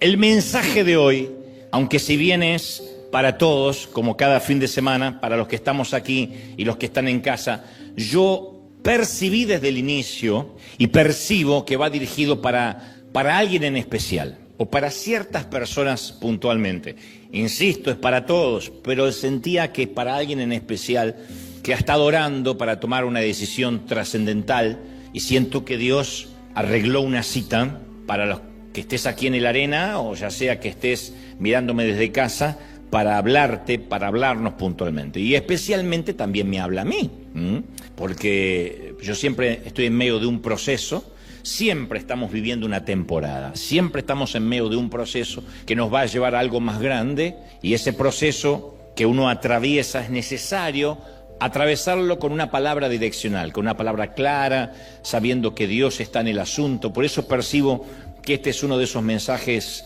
El mensaje de hoy, aunque si bien es para todos, como cada fin de semana, para los que estamos aquí y los que están en casa, yo percibí desde el inicio y percibo que va dirigido para alguien en especial o para ciertas personas puntualmente. Insisto, es para todos, pero sentía que para alguien en especial que ha estado orando para tomar una decisión trascendental y siento que Dios arregló una cita para los que estés aquí en el arena o ya sea que estés mirándome desde casa para hablarte, para hablarnos puntualmente. Y especialmente también me habla a mí, porque yo siempre estoy en medio de un proceso, siempre estamos viviendo una temporada, siempre estamos en medio de un proceso que nos va a llevar a algo más grande y ese proceso que uno atraviesa es necesario atravesarlo con una palabra direccional, con una palabra clara, sabiendo que Dios está en el asunto. Por eso percibo que este es uno de esos mensajes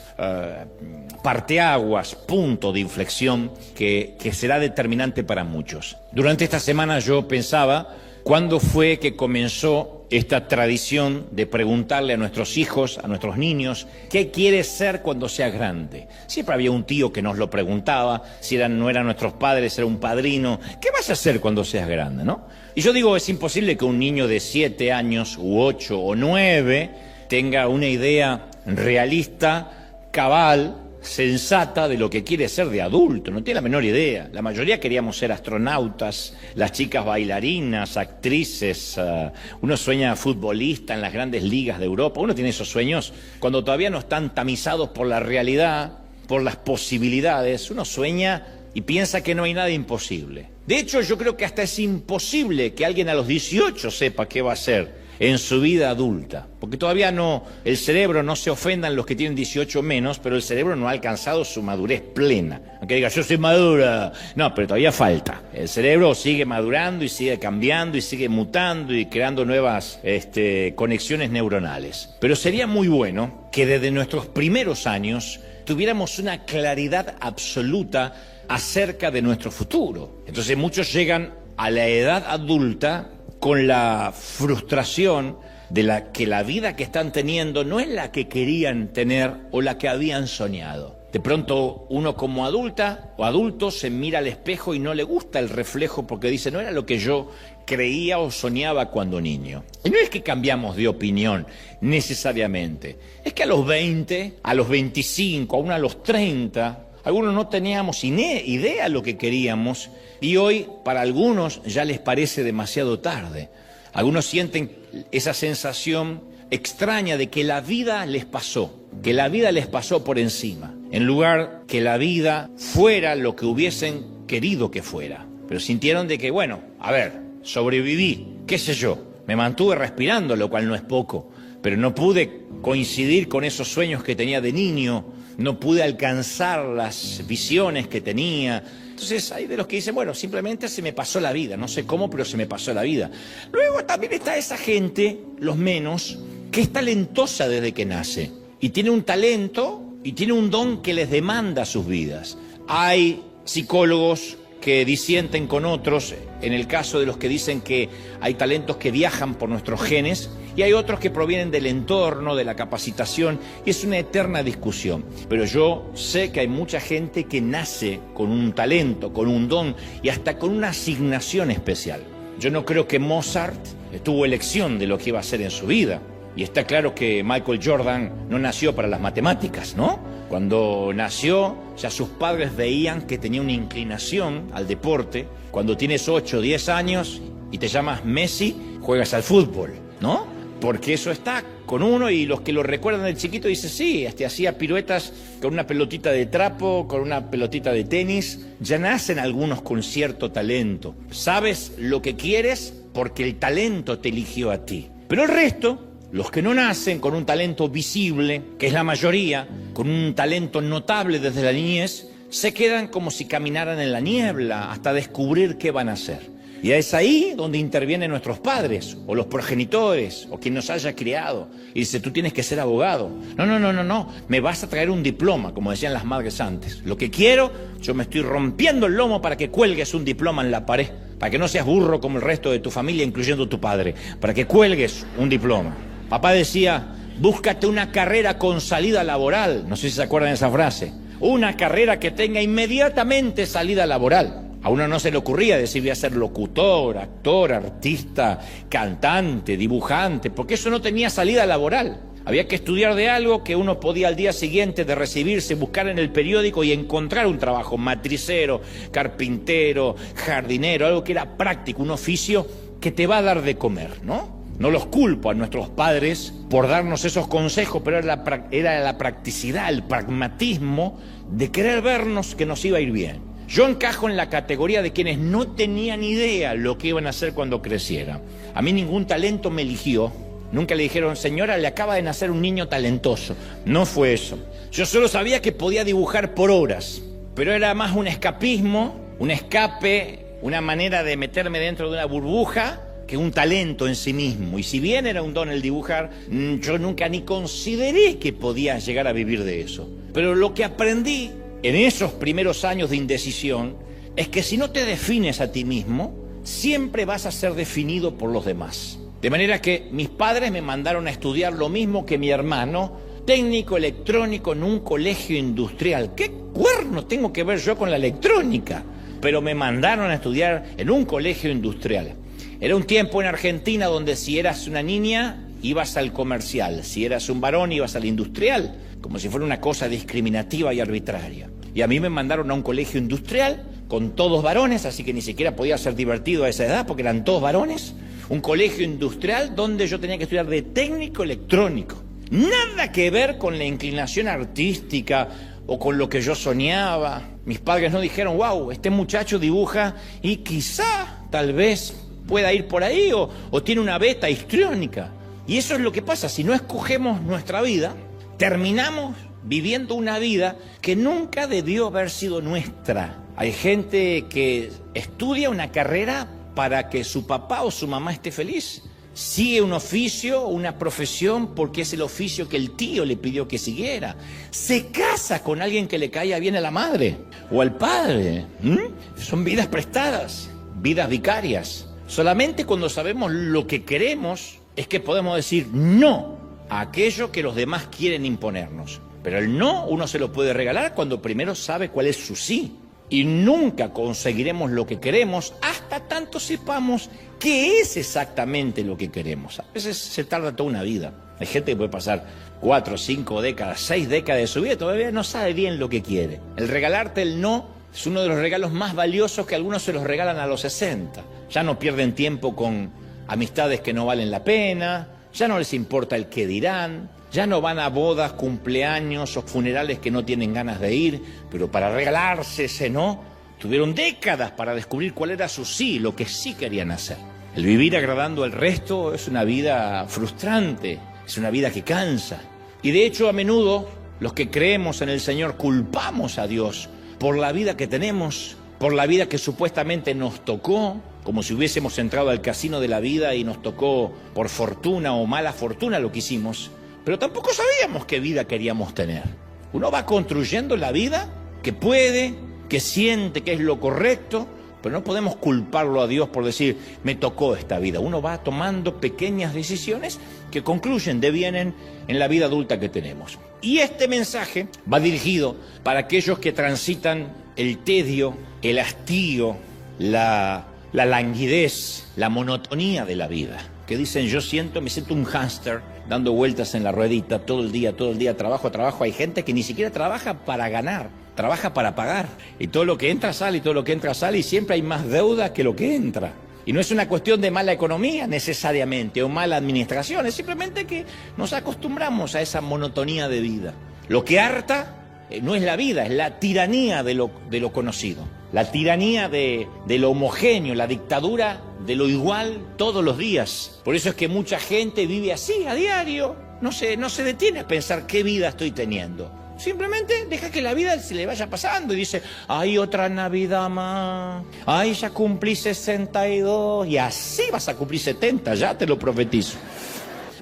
parteaguas, punto de inflexión, que será determinante para muchos. Durante esta semana yo pensaba, ¿cuándo fue que comenzó esta tradición de preguntarle a nuestros hijos, a nuestros niños, qué quieres ser cuando seas grande? Siempre había un tío que nos lo preguntaba, si no eran nuestros padres, era un padrino, ¿qué vas a hacer cuando seas grande, no? Y yo digo, es imposible que un niño de 7 años, u 8 o 9, tenga una idea realista, cabal, sensata de lo que quiere ser de adulto, no tiene la menor idea. La mayoría queríamos ser astronautas, las chicas bailarinas, actrices, uno sueña futbolista en las grandes ligas de Europa, uno tiene esos sueños cuando todavía no están tamizados por la realidad, por las posibilidades, uno sueña y piensa que no hay nada imposible. De hecho, yo creo que hasta es imposible que alguien a los 18 sepa qué va a hacer en su vida adulta, porque todavía no, el cerebro, no se ofendan los que tienen 18 menos, pero el cerebro no ha alcanzado su madurez plena. Aunque diga, yo soy madura, no, pero todavía falta. El cerebro sigue madurando y sigue cambiando y sigue mutando y creando nuevas conexiones neuronales. Pero sería muy bueno que desde nuestros primeros años tuviéramos una claridad absoluta acerca de nuestro futuro. Entonces muchos llegan a la edad adulta con la frustración de que la vida que están teniendo no es la que querían tener o la que habían soñado. De pronto uno como adulta o adulto se mira al espejo y no le gusta el reflejo porque dice, no era lo que yo creía o soñaba cuando niño. Y no es que cambiamos de opinión necesariamente, es que a los 20, a los 25, aún a los 30... algunos no teníamos idea lo que queríamos y hoy para algunos ya les parece demasiado tarde. Algunos sienten esa sensación extraña de que la vida les pasó, por encima, en lugar que la vida fuera lo que hubiesen querido que fuera. Pero sintieron de que, bueno, a ver, sobreviví, qué sé yo, me mantuve respirando, lo cual no es poco, pero no pude coincidir con esos sueños que tenía de niño, no pude alcanzar las visiones que tenía. Entonces hay de los que dicen, bueno, simplemente se me pasó la vida, no sé cómo, pero se me pasó la vida. Luego también está esa gente, los menos, que es talentosa desde que nace y tiene un talento y tiene un don que les demanda sus vidas. Hay psicólogos que disienten con otros, en el caso de los que dicen que hay talentos que viajan por nuestros genes y hay otros que provienen del entorno, de la capacitación, y es una eterna discusión. Pero yo sé que hay mucha gente que nace con un talento, con un don y hasta con una asignación especial. Yo no creo que Mozart tuvo elección de lo que iba a hacer en su vida. Y está claro que Michael Jordan no nació para las matemáticas, ¿no? Cuando nació, ya sus padres veían que tenía una inclinación al deporte. Cuando tienes 8 o 10 años y te llamas Messi, juegas al fútbol, ¿no? Porque eso está con uno y los que lo recuerdan del chiquito dicen, sí, hacía piruetas con una pelotita de trapo, con una pelotita de tenis. Ya nacen algunos con cierto talento. Sabes lo que quieres porque el talento te eligió a ti. Pero el resto, los que no nacen con un talento visible, que es la mayoría, con un talento notable desde la niñez, se quedan como si caminaran en la niebla hasta descubrir qué van a hacer. Y es ahí donde intervienen nuestros padres, o los progenitores, o quien nos haya criado. Y dice, tú tienes que ser abogado. No, me vas a traer un diploma, como decían las madres antes. Lo que quiero, yo me estoy rompiendo el lomo para que cuelgues un diploma en la pared. Para que no seas burro como el resto de tu familia, incluyendo tu padre. Para que cuelgues un diploma. Papá decía, Búscate una carrera con salida laboral. No sé si se acuerdan de esa frase. Una carrera que tenga inmediatamente salida laboral. A uno no se le ocurría decir voy a ser locutor, actor, artista, cantante, dibujante, porque eso no tenía salida laboral. Había que estudiar de algo que uno podía al día siguiente de recibirse, buscar en el periódico y encontrar un trabajo, matricero, carpintero, jardinero, algo que era práctico, un oficio que te va a dar de comer, ¿no? No los culpo a nuestros padres por darnos esos consejos, pero era la practicidad, el pragmatismo de querer vernos que nos iba a ir bien. Yo encajo en la categoría de quienes no tenían idea lo que iban a hacer cuando creciera. A mí ningún talento me eligió. Nunca le dijeron, señora, le acaba de nacer un niño talentoso. No fue eso. Yo solo sabía que podía dibujar por horas, pero era más un escapismo, un escape, una manera de meterme dentro de una burbuja que un talento en sí mismo. Y si bien era un don el dibujar, yo nunca ni consideré que podía llegar a vivir de eso. Pero lo que aprendí en esos primeros años de indecisión es que si no te defines a ti mismo, siempre vas a ser definido por los demás. De manera que mis padres me mandaron a estudiar lo mismo que mi hermano, técnico electrónico en un colegio industrial. ¿Qué cuerno tengo que ver yo con la electrónica? Pero me mandaron a estudiar en un colegio industrial. Era un tiempo en Argentina donde si eras una niña, ibas al comercial. Si eras un varón, ibas al industrial. Como si fuera una cosa discriminativa y arbitraria. Y a mí me mandaron a un colegio industrial con todos varones, así que ni siquiera podía ser divertido a esa edad porque eran todos varones. Un colegio industrial donde yo tenía que estudiar de técnico electrónico. Nada que ver con la inclinación artística o con lo que yo soñaba. Mis padres no dijeron, wow, este muchacho dibuja y quizá, tal vez, pueda ir por ahí o tiene una beta histriónica. Y eso es lo que pasa, si no escogemos nuestra vida, terminamos viviendo una vida que nunca debió haber sido nuestra. Hay gente que estudia una carrera para que su papá o su mamá esté feliz. Sigue un oficio, una profesión, porque es el oficio que el tío le pidió que siguiera. Se casa con alguien que le caiga bien a la madre o al padre. Son vidas prestadas, vidas vicarias. Solamente cuando sabemos lo que queremos es que podemos decir no a aquello que los demás quieren imponernos. Pero el no uno se lo puede regalar cuando primero sabe cuál es su sí. Y nunca conseguiremos lo que queremos hasta tanto sepamos qué es exactamente lo que queremos. A veces se tarda toda una vida. Hay gente que puede pasar 4, 5 décadas, 6 décadas de su vida y todavía no sabe bien lo que quiere. El regalarte el no es uno de los regalos más valiosos que algunos se los regalan a los 60. Ya no pierden tiempo con amistades que no valen la pena, ya no les importa el qué dirán. Ya no van a bodas, cumpleaños o funerales que no tienen ganas de ir, pero para regalarse ese no, tuvieron décadas para descubrir cuál era su sí, lo que sí querían hacer. El vivir agradando al resto es una vida frustrante, es una vida que cansa. Y de hecho a menudo los que creemos en el Señor culpamos a Dios por la vida que tenemos, por la vida que supuestamente nos tocó, como si hubiésemos entrado al casino de la vida y nos tocó por fortuna o mala fortuna lo que hicimos. Pero tampoco sabíamos qué vida queríamos tener. Uno va construyendo la vida que puede, que siente que es lo correcto, pero no podemos culparlo a Dios por decir, me tocó esta vida. Uno va tomando pequeñas decisiones que concluyen, devienen en la vida adulta que tenemos. Y este mensaje va dirigido para aquellos que transitan el tedio, el hastío, la languidez, la monotonía de la vida. Que dicen, me siento un hámster dando vueltas en la ruedita todo el día, trabajo. Hay gente que ni siquiera trabaja para ganar, trabaja para pagar. Y todo lo que entra sale, y siempre hay más deuda que lo que entra. Y no es una cuestión de mala economía necesariamente o mala administración, es simplemente que nos acostumbramos a esa monotonía de vida. Lo que harta no es la vida, es la tiranía de lo conocido. La tiranía de lo homogéneo, la dictadura de lo igual todos los días. Por eso es que mucha gente vive así a diario, no se detiene a pensar qué vida estoy teniendo. Simplemente deja que la vida se le vaya pasando y dice, ay, otra Navidad más, ay, ya cumplí 62 y así vas a cumplir 70, ya te lo profetizo.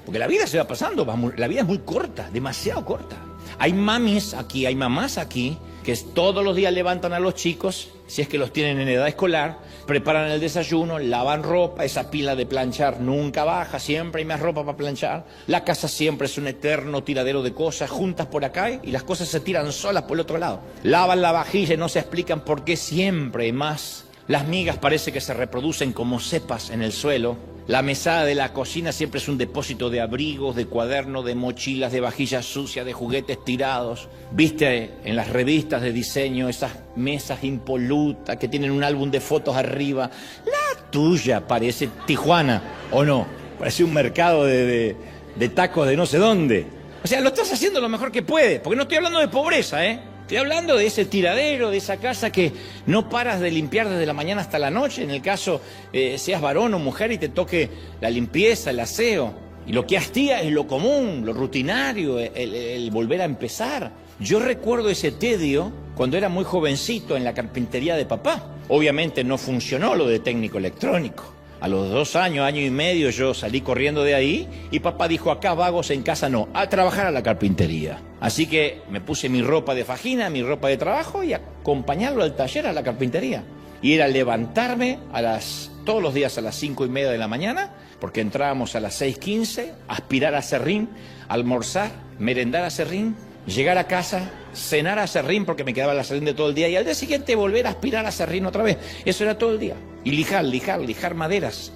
Porque la vida se va pasando, la vida es muy corta, demasiado corta. Hay mamás aquí que todos los días levantan a los chicos, si es que los tienen en edad escolar, preparan el desayuno, lavan ropa, esa pila de planchar nunca baja, siempre hay más ropa para planchar. La casa siempre es un eterno tiradero de cosas juntas por acá y las cosas se tiran solas por el otro lado. Lavan la vajilla y no se explican por qué siempre hay más. Las migas parece que se reproducen como cepas en el suelo. La mesada de la cocina siempre es un depósito de abrigos, de cuadernos, de mochilas, de vajillas sucias, de juguetes tirados. ¿Viste en las revistas de diseño esas mesas impolutas que tienen un álbum de fotos arriba? La tuya parece Tijuana, ¿o no? Parece un mercado de tacos de no sé dónde. O sea, lo estás haciendo lo mejor que puedes, porque no estoy hablando de pobreza, Estoy hablando de ese tiradero, de esa casa que no paras de limpiar desde la mañana hasta la noche, en el caso seas varón o mujer y te toque la limpieza, el aseo. Y lo que hastía es lo común, lo rutinario, el volver a empezar. Yo recuerdo ese tedio cuando era muy jovencito en la carpintería de papá. Obviamente no funcionó lo de técnico electrónico. A los 2 años, año y medio, yo salí corriendo de ahí y papá dijo, acá vagos en casa no, a trabajar a la carpintería. Así que me puse mi ropa de fajina, mi ropa de trabajo y acompañarlo al taller, a la carpintería. Y era levantarme todos los días a las 5:30 de la mañana, porque entrábamos a las 6:15, aspirar a serrín, almorzar, merendar a serrín, llegar a casa, cenar a serrín porque me quedaba la serrín de todo el día y al día siguiente volver a aspirar a serrín otra vez. Eso era todo el día. Y lijar maderas.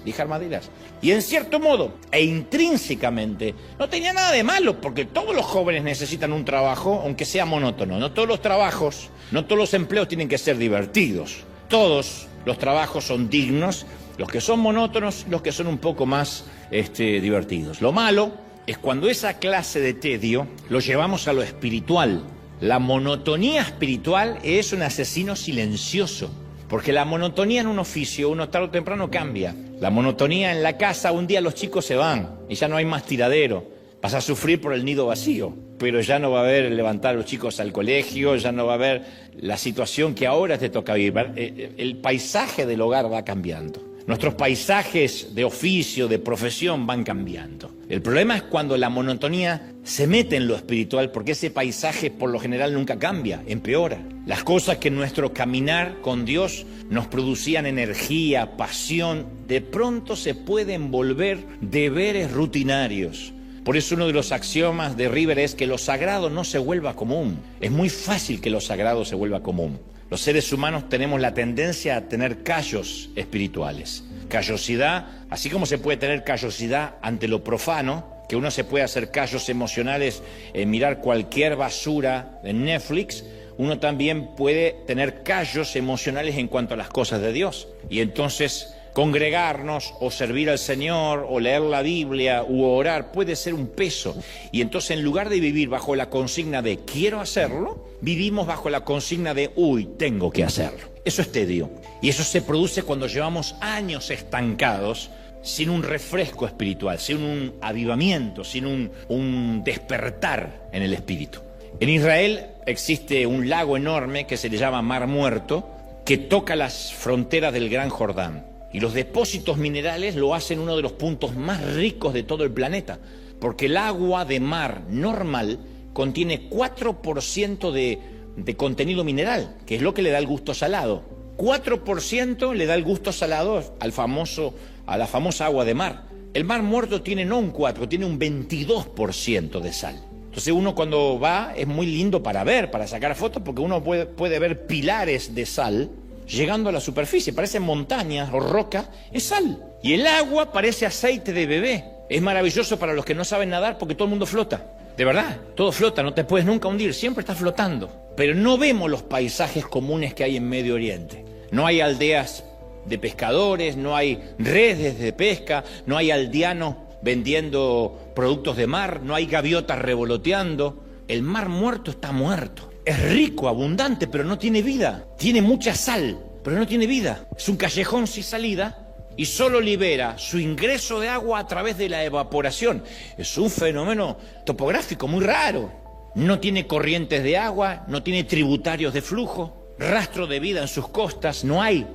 Y en cierto modo e intrínsecamente no tenía nada de malo porque todos los jóvenes necesitan un trabajo, aunque sea monótono. No todos los trabajos, no todos los empleos tienen que ser divertidos. Todos los trabajos son dignos, los que son monótonos, los que son un poco más divertidos. Lo malo es cuando esa clase de tedio lo llevamos a lo espiritual. La monotonía espiritual es un asesino silencioso, porque la monotonía en un oficio, uno tarde o temprano cambia. La monotonía en la casa, un día los chicos se van y ya no hay más tiradero. Vas a sufrir por el nido vacío, pero ya no va a haber levantar a los chicos al colegio, ya no va a haber la situación que ahora te toca vivir. El paisaje del hogar va cambiando. Nuestros paisajes de oficio, de profesión van cambiando. El problema es cuando la monotonía se mete en lo espiritual, porque ese paisaje por lo general nunca cambia, empeora. Las cosas que en nuestro caminar con Dios nos producían energía, pasión, de pronto se pueden volver deberes rutinarios. Por eso uno de los axiomas de River es que lo sagrado no se vuelva común. Es muy fácil que lo sagrado se vuelva común. Los seres humanos tenemos la tendencia a tener callos espirituales. Callosidad, así como se puede tener callosidad ante lo profano, que uno se puede hacer callos emocionales en mirar cualquier basura en Netflix, uno también puede tener callos emocionales en cuanto a las cosas de Dios. Y entonces congregarnos o servir al Señor o leer la Biblia u orar puede ser un peso. Y entonces en lugar de vivir bajo la consigna de quiero hacerlo, vivimos bajo la consigna de tengo que hacerlo. Eso es tedio. Y eso se produce cuando llevamos años estancados sin un refresco espiritual, sin un avivamiento, sin un despertar en el espíritu. En Israel existe un lago enorme que se le llama Mar Muerto, que toca las fronteras del Gran Jordán. Y los depósitos minerales lo hacen uno de los puntos más ricos de todo el planeta, porque el agua de mar normal contiene 4% de contenido mineral, que es lo que le da el gusto salado. 4% le da el gusto salado a la famosa agua de mar. El Mar Muerto tiene no un 4, tiene un 22% de sal. Entonces uno cuando va es muy lindo para ver, para sacar fotos, porque uno puede ver pilares de sal llegando a la superficie, parecen montañas o roca, es sal. Y el agua parece aceite de bebé. Es maravilloso para los que no saben nadar porque todo el mundo flota. De verdad, todo flota, no te puedes nunca hundir, siempre estás flotando. Pero no vemos los paisajes comunes que hay en Medio Oriente. No hay aldeas de pescadores, no hay redes de pesca, no hay aldeanos vendiendo productos de mar, no hay gaviotas revoloteando. El Mar Muerto está muerto. Es rico, abundante, pero no tiene vida. Tiene mucha sal, pero no tiene vida. Es un callejón sin salida y solo libera su ingreso de agua a través de la evaporación. Es un fenómeno topográfico muy raro. No tiene corrientes de agua, no tiene tributarios de flujo, rastro de vida en sus costas, no hay.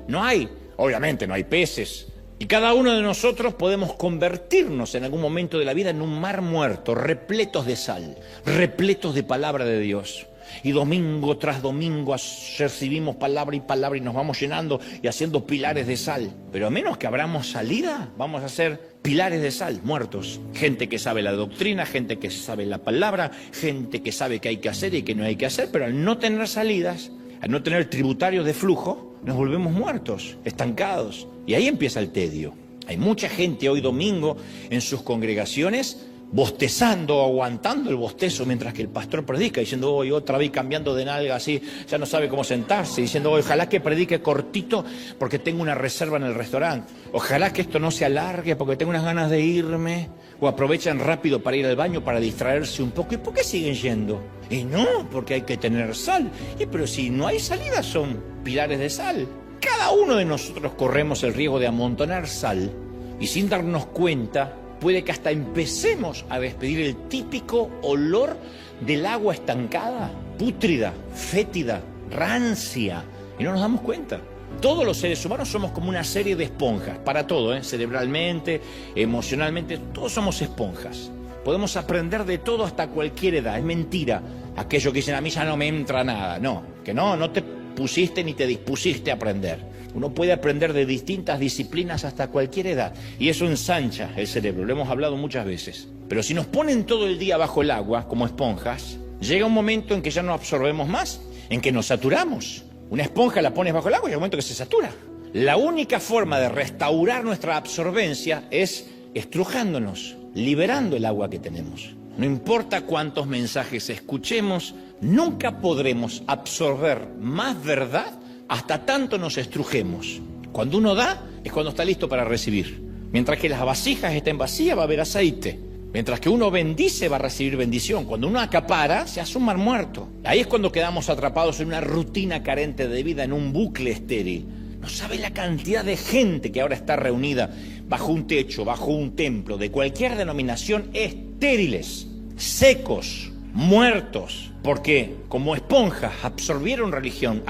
Obviamente no hay peces. Y cada uno de nosotros podemos convertirnos en algún momento de la vida en un mar muerto, repletos de sal, repletos de palabra de Dios. Y domingo tras domingo recibimos palabra y palabra y nos vamos llenando y haciendo pilares de sal. Pero a menos que abramos salida, vamos a ser pilares de sal, muertos. Gente que sabe la doctrina, gente que sabe la palabra, gente que sabe qué hay que hacer y qué no hay que hacer, pero al no tener salidas, al no tener tributarios de flujo, nos volvemos muertos, estancados. Y ahí empieza el tedio. Hay mucha gente hoy domingo en sus congregaciones bostezando, aguantando el bostezo mientras que el pastor predica, diciendo hoy otra vez cambiando de nalga así, ya no sabe cómo sentarse, diciendo ojalá que predique cortito porque tengo una reserva en el restaurante, ojalá que esto no se alargue porque tengo unas ganas de irme, o aprovechan rápido para ir al baño para distraerse un poco. ¿Y por qué siguen yendo? Y no, porque hay que tener sal. Pero si no hay salida son pilares de sal. Cada uno de nosotros corremos el riesgo de amontonar sal y sin darnos cuenta puede que hasta empecemos a despedir el típico olor del agua estancada, pútrida, fétida, rancia, y no nos damos cuenta. Todos los seres humanos somos como una serie de esponjas, para todo, cerebralmente, emocionalmente, todos somos esponjas. Podemos aprender de todo hasta cualquier edad, es mentira. Aquello que dicen a mí ya no me entra nada, no te pusiste ni te dispusiste a aprender. Uno puede aprender de distintas disciplinas hasta cualquier edad y eso ensancha el cerebro, lo hemos hablado muchas veces. Pero si nos ponen todo el día bajo el agua como esponjas, llega un momento en que ya no absorbemos más, en que nos saturamos. Una esponja la pones bajo el agua y llega un momento que se satura. La única forma de restaurar nuestra absorbencia es estrujándonos, liberando el agua que tenemos. No importa cuántos mensajes escuchemos, nunca podremos absorber más verdad hasta tanto nos estrujemos. Cuando uno da, es cuando está listo para recibir. Mientras que las vasijas estén vacías, va a haber aceite. Mientras que uno bendice, va a recibir bendición. Cuando uno acapara, se hace un mar muerto. Ahí es cuando quedamos atrapados en una rutina carente de vida, en un bucle estéril. No sabe la cantidad de gente que ahora está reunida bajo un techo, bajo un templo, de cualquier denominación, estériles, secos, muertos, porque como esponjas absorbieron religión,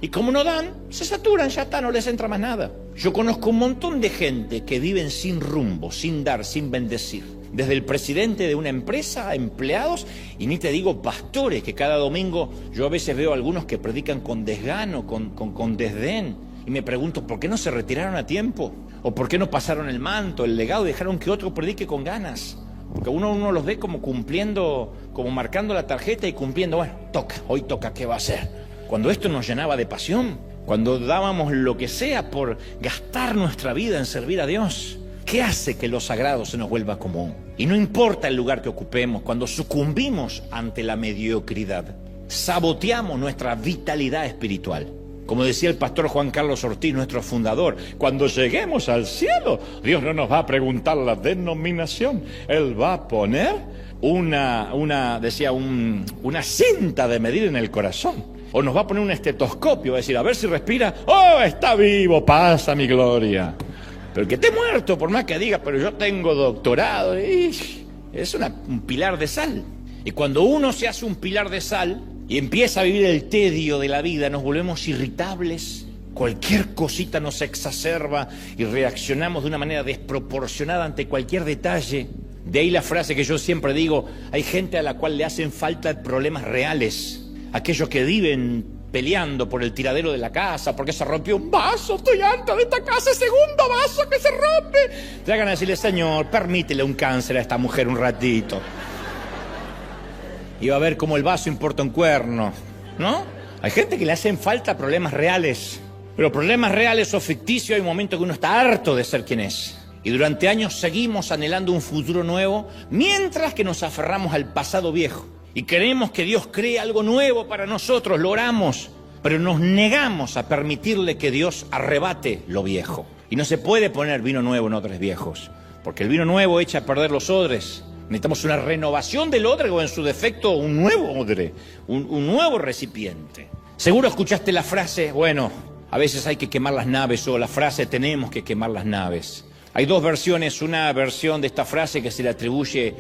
y como no dan, se saturan, ya está, no les entra más nada. Yo conozco un montón de gente que viven sin rumbo, sin dar, sin bendecir. Desde el presidente de una empresa a empleados, y ni te digo pastores, que cada domingo yo a veces veo algunos que predican con desgano, con desdén, y me pregunto, ¿por qué no se retiraron a tiempo? ¿O por qué no pasaron el manto, el legado, y dejaron que otro predique con ganas? Porque uno los ve como cumpliendo, como marcando la tarjeta y cumpliendo, bueno, hoy toca, ¿qué va a hacer? Cuando esto nos llenaba de pasión, cuando dábamos lo que sea por gastar nuestra vida en servir a Dios, ¿qué hace que lo sagrado se nos vuelva común? Y no importa el lugar que ocupemos, cuando sucumbimos ante la mediocridad, saboteamos nuestra vitalidad espiritual. Como decía el pastor Juan Carlos Ortiz, nuestro fundador, cuando lleguemos al cielo, Dios no nos va a preguntar la denominación, Él va a poner una cinta de medir en el corazón. O nos va a poner un estetoscopio, va a decir, a ver si respira, ¡oh, está vivo, pasa mi gloria! Pero el que esté muerto, por más que diga, pero yo tengo doctorado, es un pilar de sal. Y cuando uno se hace un pilar de sal y empieza a vivir el tedio de la vida, nos volvemos irritables, cualquier cosita nos exacerba y reaccionamos de una manera desproporcionada ante cualquier detalle. De ahí la frase que yo siempre digo, hay gente a la cual le hacen falta problemas reales, aquellos que viven peleando por el tiradero de la casa, porque se rompió un vaso, estoy harta de esta casa, segundo vaso que se rompe. Te hagan decirle, Señor, permítele un cáncer a esta mujer un ratito. Y va a ver cómo el vaso importa un cuerno, ¿no? Hay gente que le hacen falta problemas reales, pero problemas reales o ficticios, hay un momento que uno está harto de ser quien es. Y durante años seguimos anhelando un futuro nuevo, mientras que nos aferramos al pasado viejo. Y queremos que Dios cree algo nuevo para nosotros, lo oramos, pero nos negamos a permitirle que Dios arrebate lo viejo. Y no se puede poner vino nuevo en odres viejos, porque el vino nuevo echa a perder los odres. Necesitamos una renovación del odre o en su defecto un nuevo odre, un nuevo recipiente. Seguro escuchaste la frase, bueno, a veces hay que quemar las naves, o la frase tenemos que quemar las naves. Hay dos versiones, una versión de esta frase que se le atribuye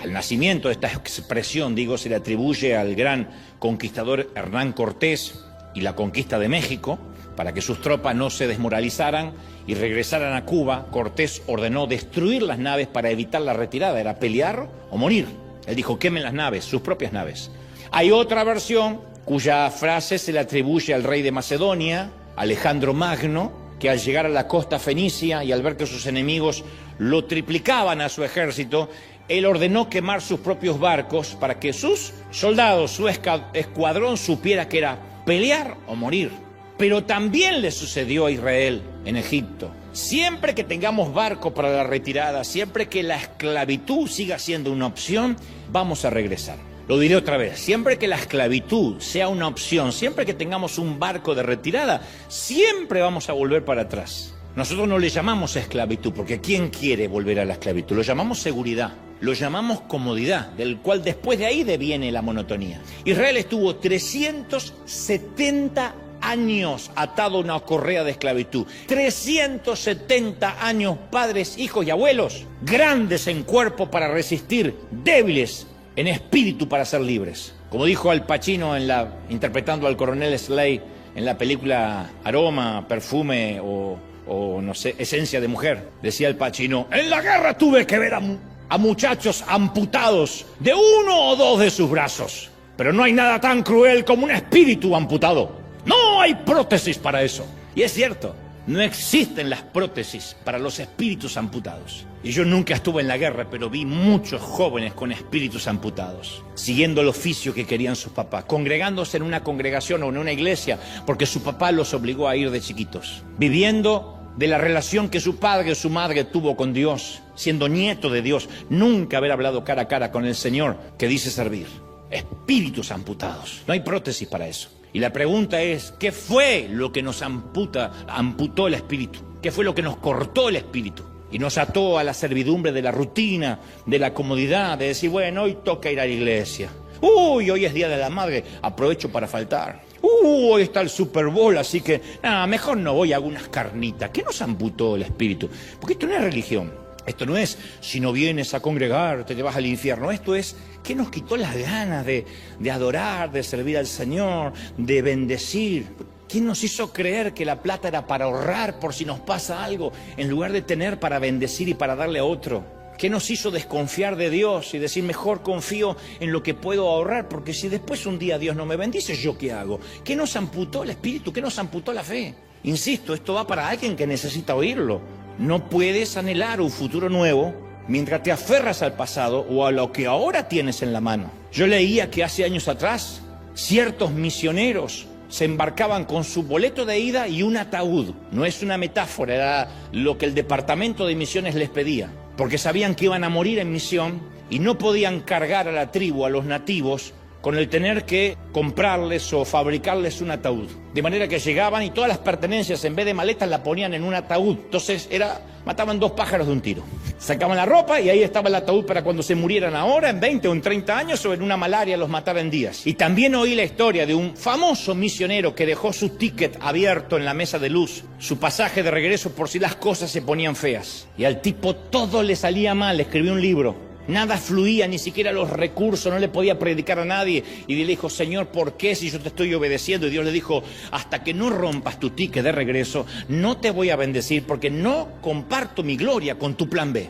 al nacimiento de esta expresión, se le atribuye al gran conquistador Hernán Cortés y la conquista de México. Para que sus tropas no se desmoralizaran y regresaran a Cuba, Cortés ordenó destruir las naves para evitar la retirada. Era pelear o morir. Él dijo, quemen las naves, sus propias naves. Hay otra versión cuya frase se le atribuye al rey de Macedonia, Alejandro Magno, que al llegar a la costa fenicia y al ver que sus enemigos lo triplicaban a su ejército, él ordenó quemar sus propios barcos para que sus soldados, su escuadrón supiera que era pelear o morir. Pero también le sucedió a Israel en Egipto. Siempre que tengamos barco para la retirada, siempre que la esclavitud siga siendo una opción, vamos a regresar. Lo diré otra vez, siempre que la esclavitud sea una opción, siempre que tengamos un barco de retirada, siempre vamos a volver para atrás. Nosotros no le llamamos esclavitud, porque ¿quién quiere volver a la esclavitud? Lo llamamos seguridad, lo llamamos comodidad, del cual después de ahí deviene la monotonía. Israel estuvo 370 años atado a una correa de esclavitud. 370 años, padres, hijos y abuelos, grandes en cuerpo para resistir, débiles en espíritu para ser libres. Como dijo Al Pacino interpretando al coronel Slade en la película Aroma, Perfume o no sé, Esencia de Mujer, decía Al Pacino: en la guerra tuve que ver a muchachos amputados de uno o dos de sus brazos, pero no hay nada tan cruel como un espíritu amputado. No hay prótesis para eso. Y es cierto, no existen las prótesis para los espíritus amputados. Y yo nunca estuve en la guerra, pero vi muchos jóvenes con espíritus amputados, siguiendo el oficio que querían sus papás, congregándose en una congregación o en una iglesia, porque su papá los obligó a ir de chiquitos, viviendo de la relación que su padre o su madre tuvo con Dios, siendo nieto de Dios, nunca haber hablado cara a cara con el Señor que dice servir. Espíritus amputados. No hay prótesis para eso. Y la pregunta es, ¿qué fue lo que nos amputó el espíritu? ¿Qué fue lo que nos cortó el espíritu? Y nos ató a la servidumbre de la rutina, de la comodidad, de decir, bueno, hoy toca ir a la iglesia. Uy, hoy es Día de la Madre, aprovecho para faltar. Hoy está el Super Bowl, así que, mejor no voy a algunas carnitas. ¿Qué nos amputó el espíritu? Porque esto no es religión. Esto no es, si no vienes a congregarte, te vas al infierno. Esto es, ¿qué nos quitó las ganas de adorar, de servir al Señor, de bendecir? ¿Quién nos hizo creer que la plata era para ahorrar por si nos pasa algo, en lugar de tener para bendecir y para darle a otro? ¿Qué nos hizo desconfiar de Dios y decir, mejor confío en lo que puedo ahorrar, porque si después un día Dios no me bendice, ¿yo qué hago? ¿Qué nos amputó el espíritu? ¿Qué nos amputó la fe? Insisto, esto va para alguien que necesita oírlo. No puedes anhelar un futuro nuevo mientras te aferras al pasado o a lo que ahora tienes en la mano. Yo leía que hace años atrás ciertos misioneros se embarcaban con su boleto de ida y un ataúd. No es una metáfora, era lo que el departamento de misiones les pedía, porque sabían que iban a morir en misión y no podían cargar a la tribu, a los nativos, con el tener que comprarles o fabricarles un ataúd. De manera que llegaban y todas las pertenencias, en vez de maletas, la ponían en un ataúd. Entonces mataban dos pájaros de un tiro. Sacaban la ropa y ahí estaba el ataúd para cuando se murieran ahora, en 20 o en 30 años, o en una malaria los matara en días. Y también oí la historia de un famoso misionero que dejó su ticket abierto en la mesa de luz, su pasaje de regreso por si las cosas se ponían feas. Y al tipo todo le salía mal, escribió un libro. Nada fluía, ni siquiera los recursos, no le podía predicar a nadie. Y le dijo, Señor, ¿por qué si yo te estoy obedeciendo? Y Dios le dijo, hasta que no rompas tu ticket de regreso, no te voy a bendecir, porque no comparto mi gloria con tu plan B.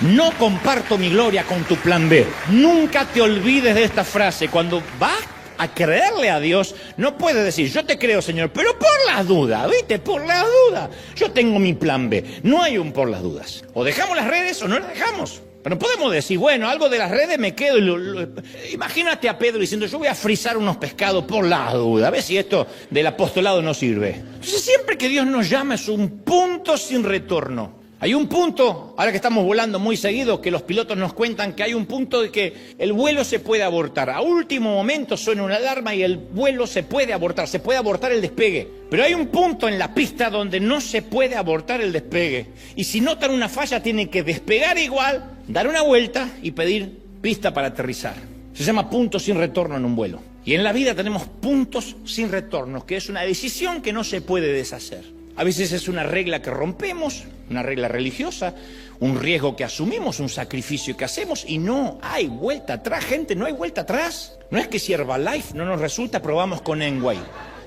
No comparto mi gloria con tu plan B. Nunca te olvides de esta frase. Cuando vas a creerle a Dios, no puedes decir, yo te creo, Señor, pero por las dudas, ¿viste? Por las dudas. Yo tengo mi plan B. No hay un por las dudas. O dejamos las redes o no las dejamos. Pero no podemos decir, bueno, algo de las redes me quedo. Imagínate a Pedro diciendo, yo voy a frizar unos pescados por la duda. A ver si esto del apostolado no sirve. Entonces, siempre que Dios nos llama es un punto sin retorno. Hay un punto, ahora que estamos volando muy seguido, que los pilotos nos cuentan que hay un punto de que el vuelo se puede abortar. A último momento suena una alarma y el vuelo se puede abortar el despegue. Pero hay un punto en la pista donde no se puede abortar el despegue. Y si notan una falla, tienen que despegar igual, dar una vuelta y pedir pista para aterrizar. Se llama punto sin retorno en un vuelo. Y en la vida tenemos puntos sin retorno, que es una decisión que no se puede deshacer. A veces es una regla que rompemos, una regla religiosa, un riesgo que asumimos, un sacrificio que hacemos y no hay vuelta atrás, gente, no hay vuelta atrás. No es que si Herbalife no nos resulta, probamos con Enway.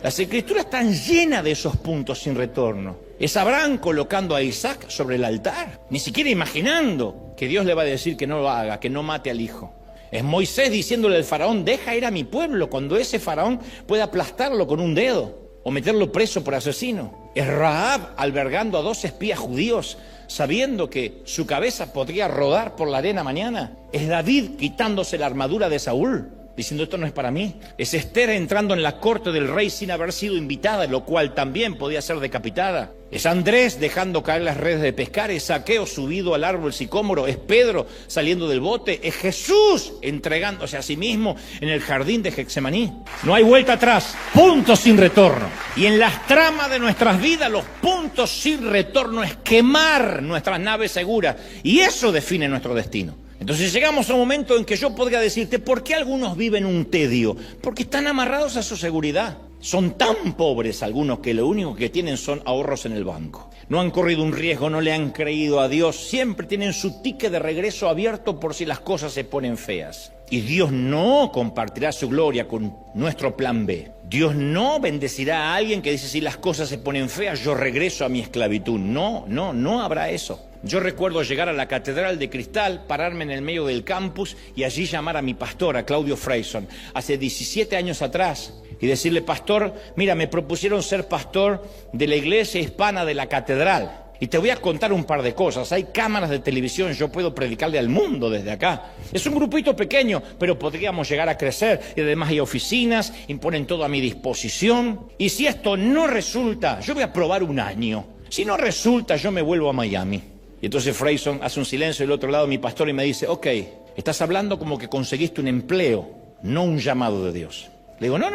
Las Escrituras están llenas de esos puntos sin retorno. Es Abraham colocando a Isaac sobre el altar, ni siquiera imaginando que Dios le va a decir que no lo haga, que no mate al hijo. Es Moisés diciéndole al faraón, deja ir a mi pueblo, cuando ese faraón puede aplastarlo con un dedo o meterlo preso por asesino. Es Rahab albergando a 2 espías judíos, sabiendo que su cabeza podría rodar por la arena mañana. Es David quitándose la armadura de Saúl, diciendo esto no es para mí. Es Esther entrando en la corte del rey sin haber sido invitada, lo cual también podía ser decapitada. Es Andrés dejando caer las redes de pescar. Es Zaqueo subido al árbol sicómoro. Es Pedro saliendo del bote. Es Jesús entregándose a sí mismo en el jardín de Getsemaní. No hay vuelta atrás, punto sin retorno. Y en las tramas de nuestras vidas, los puntos sin retorno es quemar nuestras naves seguras. Y eso define nuestro destino. Entonces llegamos a un momento en que yo podría decirte, ¿por qué algunos viven un tedio? Porque están amarrados a su seguridad. Son tan pobres algunos que lo único que tienen son ahorros en el banco. No han corrido un riesgo, no le han creído a Dios. Siempre tienen su ticket de regreso abierto por si las cosas se ponen feas. Y Dios no compartirá su gloria con nuestro plan B. Dios no bendecirá a alguien que dice, si las cosas se ponen feas, yo regreso a mi esclavitud. No habrá eso. Yo recuerdo llegar a la Catedral de Cristal, pararme en el medio del campus y allí llamar a mi pastor, a Claudio Freyson, hace 17 años atrás, y decirle, pastor, mira, me propusieron ser pastor de la iglesia hispana de la Catedral. Y te voy a contar un par de cosas. Hay cámaras de televisión, yo puedo predicarle al mundo desde acá. Es un grupito pequeño, pero podríamos llegar a crecer. Y además hay oficinas, imponen todo a mi disposición. Y si esto no resulta, yo voy a probar un año. Si no resulta, yo me vuelvo a Miami. Y entonces Freyson hace un silencio del otro lado, mi pastor, y me dice, ok, estás hablando como que conseguiste un empleo, no un llamado de Dios. Le digo, no,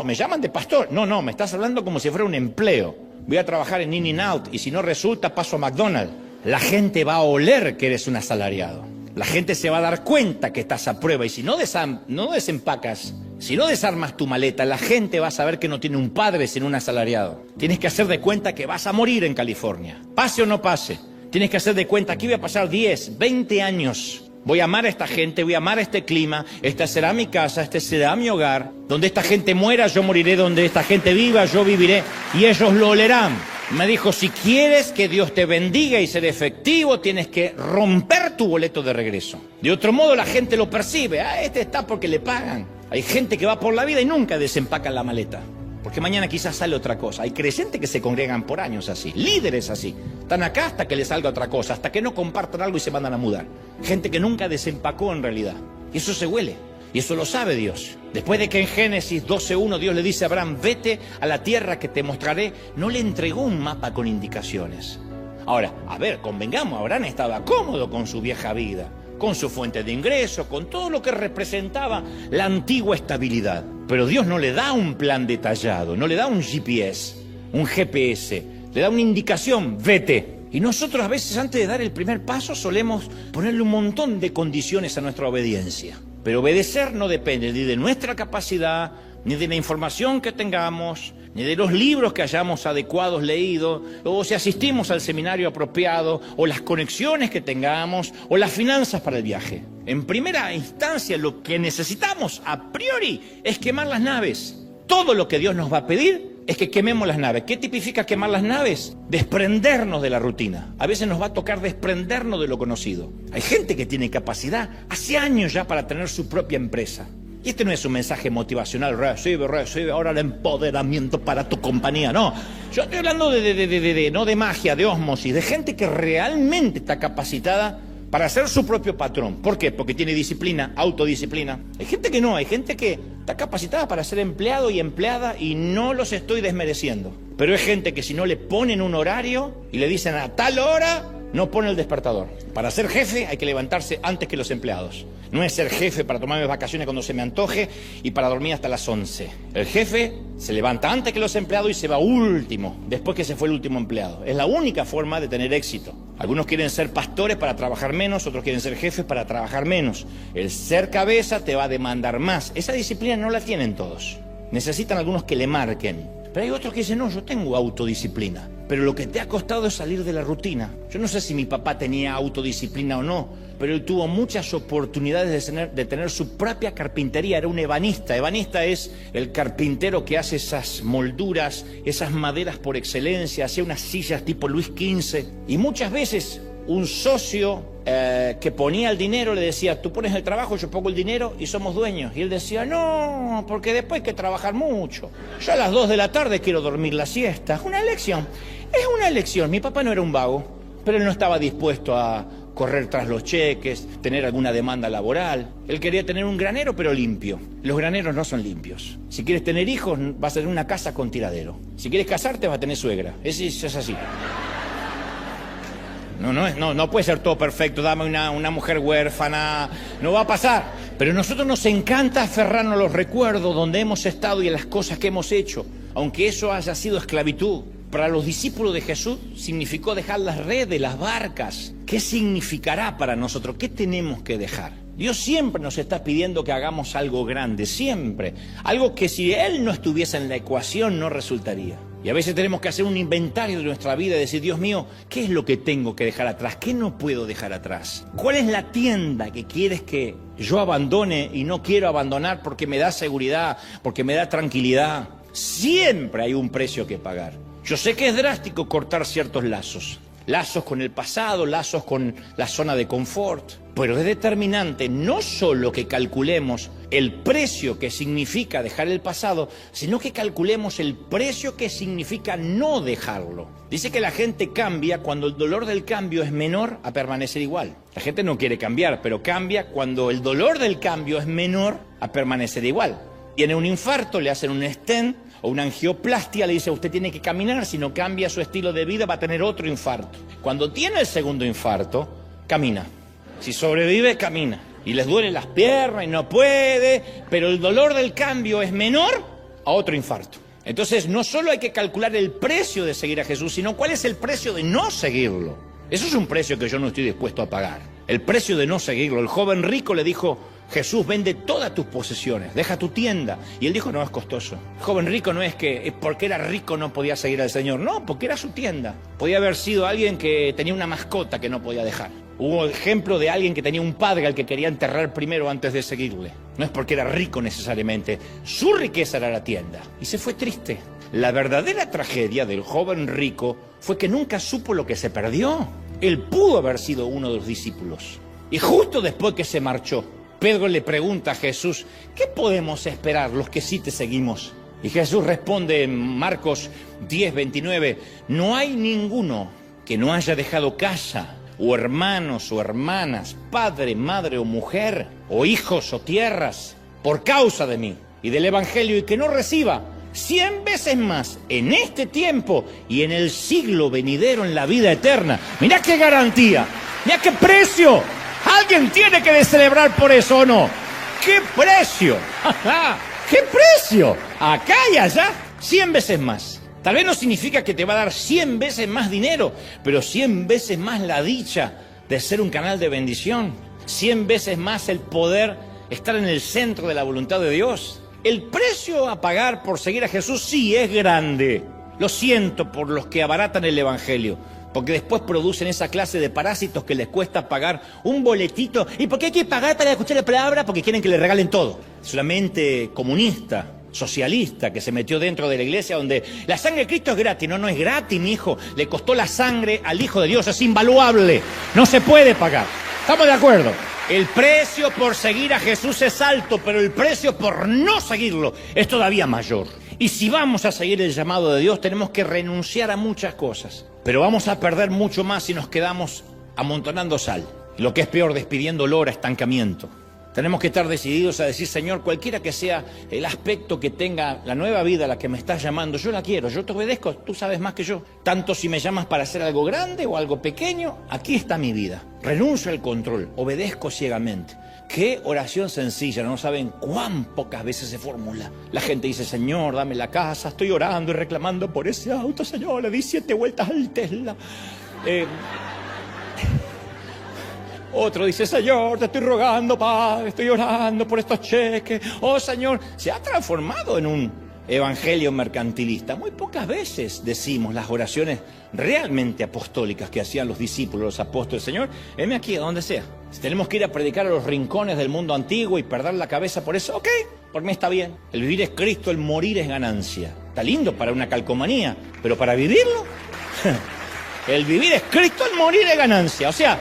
me llaman de pastor. No, me estás hablando como si fuera un empleo. Voy a trabajar en In-N-Out y si no resulta paso a McDonald's. La gente va a oler que eres un asalariado. La gente se va a dar cuenta que estás a prueba y si no desempacas, si no desarmas tu maleta, la gente va a saber que no tiene un padre sino un asalariado. Tienes que hacer de cuenta que vas a morir en California, pase o no pase. Tienes que hacer de cuenta que voy a pasar 10, 20 años. Voy a amar a esta gente, voy a amar este clima, esta será mi casa, este será mi hogar. Donde esta gente muera, yo moriré, donde esta gente viva, yo viviré. Y ellos lo olerán. Me dijo, si quieres que Dios te bendiga y ser efectivo, tienes que romper tu boleto de regreso. De otro modo la gente lo percibe, este está porque le pagan. Hay gente que va por la vida y nunca desempacan la maleta. Porque mañana quizás sale otra cosa. Hay creyentes que se congregan por años así, líderes así. Están acá hasta que les salga otra cosa, hasta que no compartan algo y se mandan a mudar. Gente que nunca desempacó en realidad. Y eso se huele. Y eso lo sabe Dios. Después de que en Génesis 12:1 Dios le dice a Abraham, vete a la tierra que te mostraré, no le entregó un mapa con indicaciones. Ahora, a ver, convengamos, Abraham estaba cómodo con su vieja vida, con su fuente de ingreso, con todo lo que representaba la antigua estabilidad. Pero Dios no le da un plan detallado, no le da un GPS, un GPS, le da una indicación, vete. Y nosotros a veces antes de dar el primer paso solemos ponerle un montón de condiciones a nuestra obediencia. Pero obedecer no depende ni de nuestra capacidad, ni de la información que tengamos, ni de los libros que hayamos adecuados leído, o si asistimos al seminario apropiado, o las conexiones que tengamos, o las finanzas para el viaje. En primera instancia, lo que necesitamos a priori es quemar las naves. Todo lo que Dios nos va a pedir es que quememos las naves. ¿Qué tipifica quemar las naves? Desprendernos de la rutina. A veces nos va a tocar desprendernos de lo conocido. Hay gente que tiene capacidad hace años ya para tener su propia empresa. Y este no es un mensaje motivacional, recibe ahora el empoderamiento para tu compañía. No, yo estoy hablando no de magia, de ósmosis, de gente que realmente está capacitada para ser su propio patrón. ¿Por qué? Porque tiene disciplina, autodisciplina. Hay gente que no, hay gente que está capacitada para ser empleado y empleada y no los estoy desmereciendo. Pero hay gente que si no le ponen un horario y le dicen a tal hora, no pone el despertador. Para ser jefe hay que levantarse antes que los empleados. No es ser jefe para tomarme vacaciones cuando se me antoje y para dormir hasta las 11. El jefe se levanta antes que los empleados y se va último, después que se fue el último empleado. Es la única forma de tener éxito. Algunos quieren ser pastores para trabajar menos, otros quieren ser jefes para trabajar menos. El ser cabeza te va a demandar más. Esa disciplina no la tienen todos. Necesitan algunos que le marquen. Pero hay otros que dicen, no, yo tengo autodisciplina. Pero lo que te ha costado es salir de la rutina. Yo no sé si mi papá tenía autodisciplina o no, pero él tuvo muchas oportunidades de tener su propia carpintería. Era un ebanista. Ebanista es el carpintero que hace esas molduras, esas maderas por excelencia, hacía unas sillas tipo Luis XV. Y muchas veces un socio que ponía el dinero, le decía, tú pones el trabajo, yo pongo el dinero y somos dueños. Y él decía, no, porque después hay que trabajar mucho. Yo a las 2 de la tarde quiero dormir la siesta. Es una elección. Es una elección. Mi papá no era un vago, pero él no estaba dispuesto a correr tras los cheques, tener alguna demanda laboral. Él quería tener un granero, pero limpio. Los graneros no son limpios. Si quieres tener hijos, vas a tener una casa con tiradero. Si quieres casarte, vas a tener suegra. Es así. No puede ser todo perfecto, dame una mujer huérfana, no va a pasar. Pero a nosotros nos encanta aferrarnos a los recuerdos donde hemos estado y a las cosas que hemos hecho, aunque eso haya sido esclavitud. Para los discípulos de Jesús significó dejar las redes, las barcas. ¿Qué significará para nosotros? ¿Qué tenemos que dejar? Dios siempre nos está pidiendo que hagamos algo grande, siempre. Algo que si Él no estuviese en la ecuación no resultaría. Y a veces tenemos que hacer un inventario de nuestra vida y decir, Dios mío, ¿qué es lo que tengo que dejar atrás? ¿Qué no puedo dejar atrás? ¿Cuál es la tienda que quieres que yo abandone y no quiero abandonar porque me da seguridad, porque me da tranquilidad? Siempre hay un precio que pagar. Yo sé que es drástico cortar ciertos lazos. Lazos con el pasado, lazos con la zona de confort. Pero es determinante no solo que calculemos el precio que significa dejar el pasado, sino que calculemos el precio que significa no dejarlo. Dice que la gente cambia cuando el dolor del cambio es menor a permanecer igual. La gente no quiere cambiar, pero cambia cuando el dolor del cambio es menor a permanecer igual. Tiene un infarto, le hacen un stent o una angioplastia, le dice, usted tiene que caminar, si no cambia su estilo de vida va a tener otro infarto. Cuando tiene el segundo infarto, camina. Si sobrevive, camina. Y les duelen las piernas y no puede, pero el dolor del cambio es menor a otro infarto. Entonces, no solo hay que calcular el precio de seguir a Jesús, sino cuál es el precio de no seguirlo. Eso es un precio que yo no estoy dispuesto a pagar. El precio de no seguirlo. El joven rico le dijo, Jesús, vende todas tus posesiones, deja tu tienda. Y él dijo, no, es costoso. El joven rico no es que porque era rico no podía seguir al Señor. No, porque era su tienda. Podía haber sido alguien que tenía una mascota que no podía dejar. Hubo ejemplo de alguien que tenía un padre al que quería enterrar primero antes de seguirle. No es porque era rico necesariamente. Su riqueza era la tienda. Y se fue triste. La verdadera tragedia del joven rico fue que nunca supo lo que se perdió. Él pudo haber sido uno de los discípulos. Y justo después que se marchó, Pedro le pregunta a Jesús, ¿qué podemos esperar los que sí te seguimos? Y Jesús responde en Marcos 10:29, no hay ninguno que no haya dejado casa, o hermanos o hermanas, padre, madre o mujer, o hijos o tierras, por causa de mí y del Evangelio, y que no reciba 100 veces más en este tiempo y en el siglo venidero en la vida eterna. Mirá qué garantía, mirá qué precio. Alguien tiene que celebrar por eso, ¿o no? ¡Qué precio! ¡Qué precio! Acá y allá, 100 veces más. Tal vez no significa que te va a dar 100 veces más dinero, pero 100 veces más la dicha de ser un canal de bendición. 100 veces más el poder estar en el centro de la voluntad de Dios. El precio a pagar por seguir a Jesús sí es grande. Lo siento por los que abaratan el Evangelio, porque después producen esa clase de parásitos que les cuesta pagar un boletito. ¿Y por qué hay que pagar para escuchar la palabra? Porque quieren que le regalen todo. Solamente comunista, socialista, que se metió dentro de la iglesia donde la sangre de Cristo es gratis. No, no es gratis, mi hijo. Le costó la sangre al Hijo de Dios. Es invaluable. No se puede pagar. ¿Estamos de acuerdo? El precio por seguir a Jesús es alto, pero el precio por no seguirlo es todavía mayor. Y si vamos a seguir el llamado de Dios, tenemos que renunciar a muchas cosas. Pero vamos a perder mucho más si nos quedamos amontonando sal. Lo que es peor, despidiendo olor a estancamiento. Tenemos que estar decididos a decir, Señor, cualquiera que sea el aspecto que tenga la nueva vida a la que me estás llamando, yo la quiero, yo te obedezco, tú sabes más que yo. Tanto si me llamas para hacer algo grande o algo pequeño, aquí está mi vida. Renuncio al control, obedezco ciegamente. Qué oración sencilla, no saben cuán pocas veces se formula. La gente dice, Señor, dame la casa, estoy orando y reclamando por ese auto, Señor, le di 7 vueltas al Tesla. Otro dice, Señor, te estoy rogando, Padre, estoy orando por estos cheques. Oh, Señor, se ha transformado en un evangelio mercantilista. Muy pocas veces decimos las oraciones realmente apostólicas que hacían los discípulos, los apóstoles. Señor, heme aquí, a donde sea. Si tenemos que ir a predicar a los rincones del mundo antiguo y perder la cabeza por eso, ok, por mí está bien. El vivir es Cristo, el morir es ganancia. Está lindo para una calcomanía, pero para vivirlo... El vivir es Cristo, el morir es ganancia. O sea,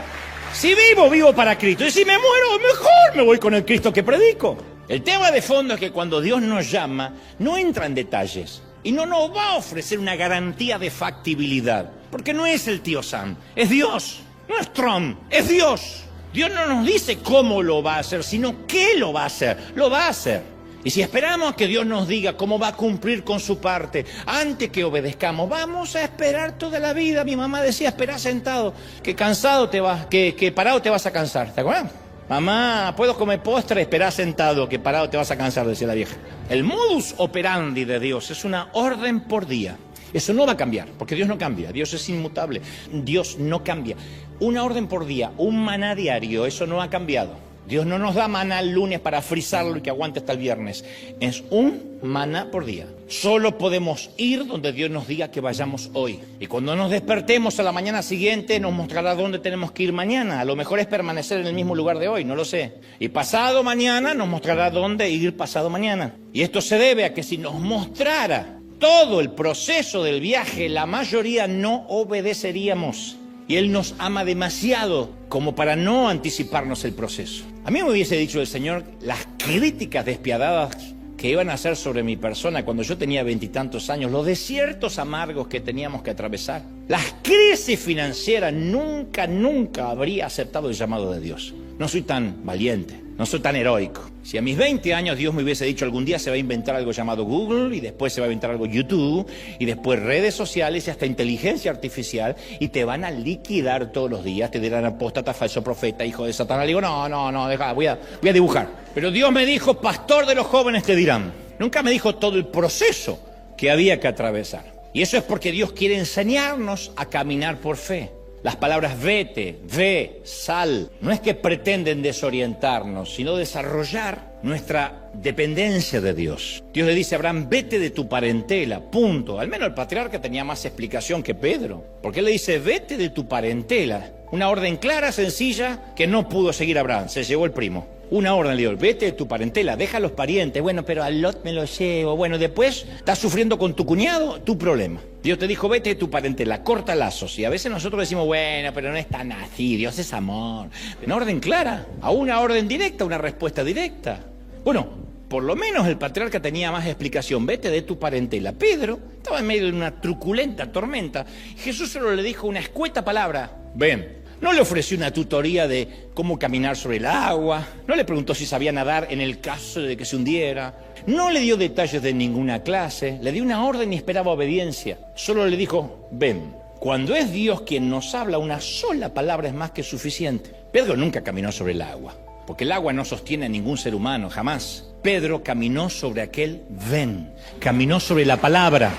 si vivo, vivo para Cristo. Y si me muero, mejor me voy con el Cristo que predico. El tema de fondo es que cuando Dios nos llama, no entra en detalles. Y no nos va a ofrecer una garantía de factibilidad. Porque no es el tío Sam, es Dios. No es Trump, es Dios. Dios no nos dice cómo lo va a hacer, sino qué lo va a hacer. Lo va a hacer. Y si esperamos a que Dios nos diga cómo va a cumplir con su parte antes que obedezcamos, vamos a esperar toda la vida. Mi mamá decía, espera sentado, que cansado te vas, que parado te vas a cansar. ¿Te acuerdas? Mamá, puedo comer postre, esperá sentado, que parado te vas a cansar, decía la vieja. El modus operandi de Dios es una orden por día. Eso no va a cambiar, porque Dios no cambia, Dios es inmutable, Dios no cambia. Una orden por día, un maná diario, eso no ha cambiado. Dios no nos da maná el lunes para frizarlo y que aguante hasta el viernes. Es un maná por día. Solo podemos ir donde Dios nos diga que vayamos hoy. Y cuando nos despertemos a la mañana siguiente nos mostrará dónde tenemos que ir mañana. A lo mejor es permanecer en el mismo lugar de hoy, no lo sé. Y pasado mañana nos mostrará dónde ir pasado mañana. Y esto se debe a que si nos mostrara todo el proceso del viaje, la mayoría no obedeceríamos. Y Él nos ama demasiado como para no anticiparnos el proceso. A mí me hubiese dicho el Señor las críticas despiadadas que iban a hacer sobre mi persona cuando yo tenía 20 y tantos años, los desiertos amargos que teníamos que atravesar, las crisis financieras, nunca habría aceptado el llamado de Dios. No soy tan valiente, no soy tan heroico. Si a mis 20 años Dios me hubiese dicho algún día se va a inventar algo llamado Google y después se va a inventar algo YouTube y después redes sociales y hasta inteligencia artificial y te van a liquidar todos los días, te dirán apóstata, falso profeta, hijo de Satanás. Le digo, no, deja, voy a dibujar. Pero Dios me dijo, pastor de los jóvenes te dirán. Nunca me dijo todo el proceso que había que atravesar. Y eso es porque Dios quiere enseñarnos a caminar por fe. Las palabras vete, ve, sal, no es que pretenden desorientarnos, sino desarrollar nuestra dependencia de Dios. Dios le dice a Abraham, vete de tu parentela, punto. Al menos el patriarca tenía más explicación que Pedro, porque él le dice, vete de tu parentela. Una orden clara, sencilla, que no pudo seguir Abraham, se llevó el primo. Una orden le dio, vete de tu parentela, deja a los parientes. Bueno, pero a Lot me lo llevo. Bueno, después estás sufriendo con tu cuñado, tu problema. Dios te dijo, vete de tu parentela, corta lazos. Y a veces nosotros decimos, bueno, pero no es tan así, Dios es amor. Una orden clara, a una orden directa, una respuesta directa. Bueno, por lo menos el patriarca tenía más explicación, vete de tu parentela. Pedro estaba en medio de una truculenta tormenta. Jesús solo le dijo una escueta palabra, ven. No le ofreció una tutoría de cómo caminar sobre el agua, no le preguntó si sabía nadar en el caso de que se hundiera, no le dio detalles de ninguna clase, le dio una orden y esperaba obediencia. Solo le dijo, ven. Cuando es Dios quien nos habla, una sola palabra es más que suficiente. Pedro nunca caminó sobre el agua, porque el agua no sostiene a ningún ser humano, jamás. Pedro caminó sobre aquel ven, caminó sobre la palabra,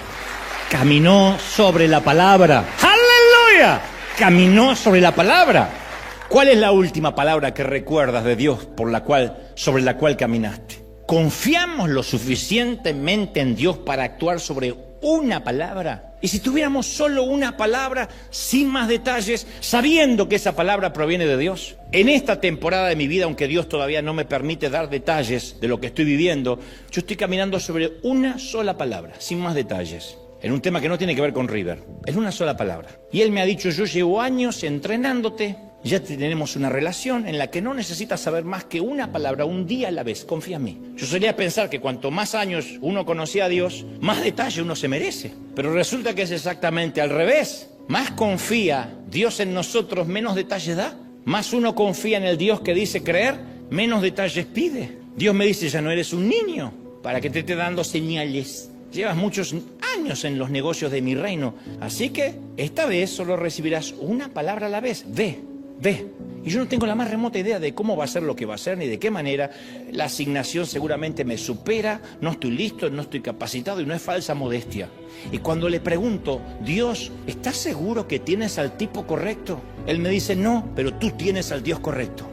caminó sobre la palabra. ¡Aleluya! Caminó sobre la palabra. ¿Cuál es la última palabra que recuerdas de Dios sobre la cual caminaste? ¿Confiamos lo suficientemente en Dios para actuar sobre una palabra? Y si tuviéramos solo una palabra, sin más detalles, sabiendo que esa palabra proviene de Dios. En esta temporada de mi vida, aunque Dios todavía no me permite dar detalles de lo que estoy viviendo, yo estoy caminando sobre una sola palabra, sin más detalles. En un tema que no tiene que ver con River, es una sola palabra. Y él me ha dicho, yo llevo años entrenándote, ya tenemos una relación en la que no necesitas saber más que una palabra, un día a la vez, confía en mí. Yo solía pensar que cuanto más años uno conocía a Dios, más detalle uno se merece. Pero resulta que es exactamente al revés. Más confía Dios en nosotros, menos detalles da. Más uno confía en el Dios que dice creer, menos detalles pide. Dios me dice, ya no eres un niño, para que te esté dando señales. Llevas muchos años en los negocios de mi reino, así que esta vez solo recibirás una palabra a la vez, ve. Y yo no tengo la más remota idea de cómo va a ser lo que va a ser, ni de qué manera. La asignación seguramente me supera, no estoy listo, no estoy capacitado y no es falsa modestia. Y cuando le pregunto, Dios, ¿estás seguro que tienes al tipo correcto? Él me dice, no, pero tú tienes al Dios correcto.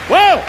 ¡Wow!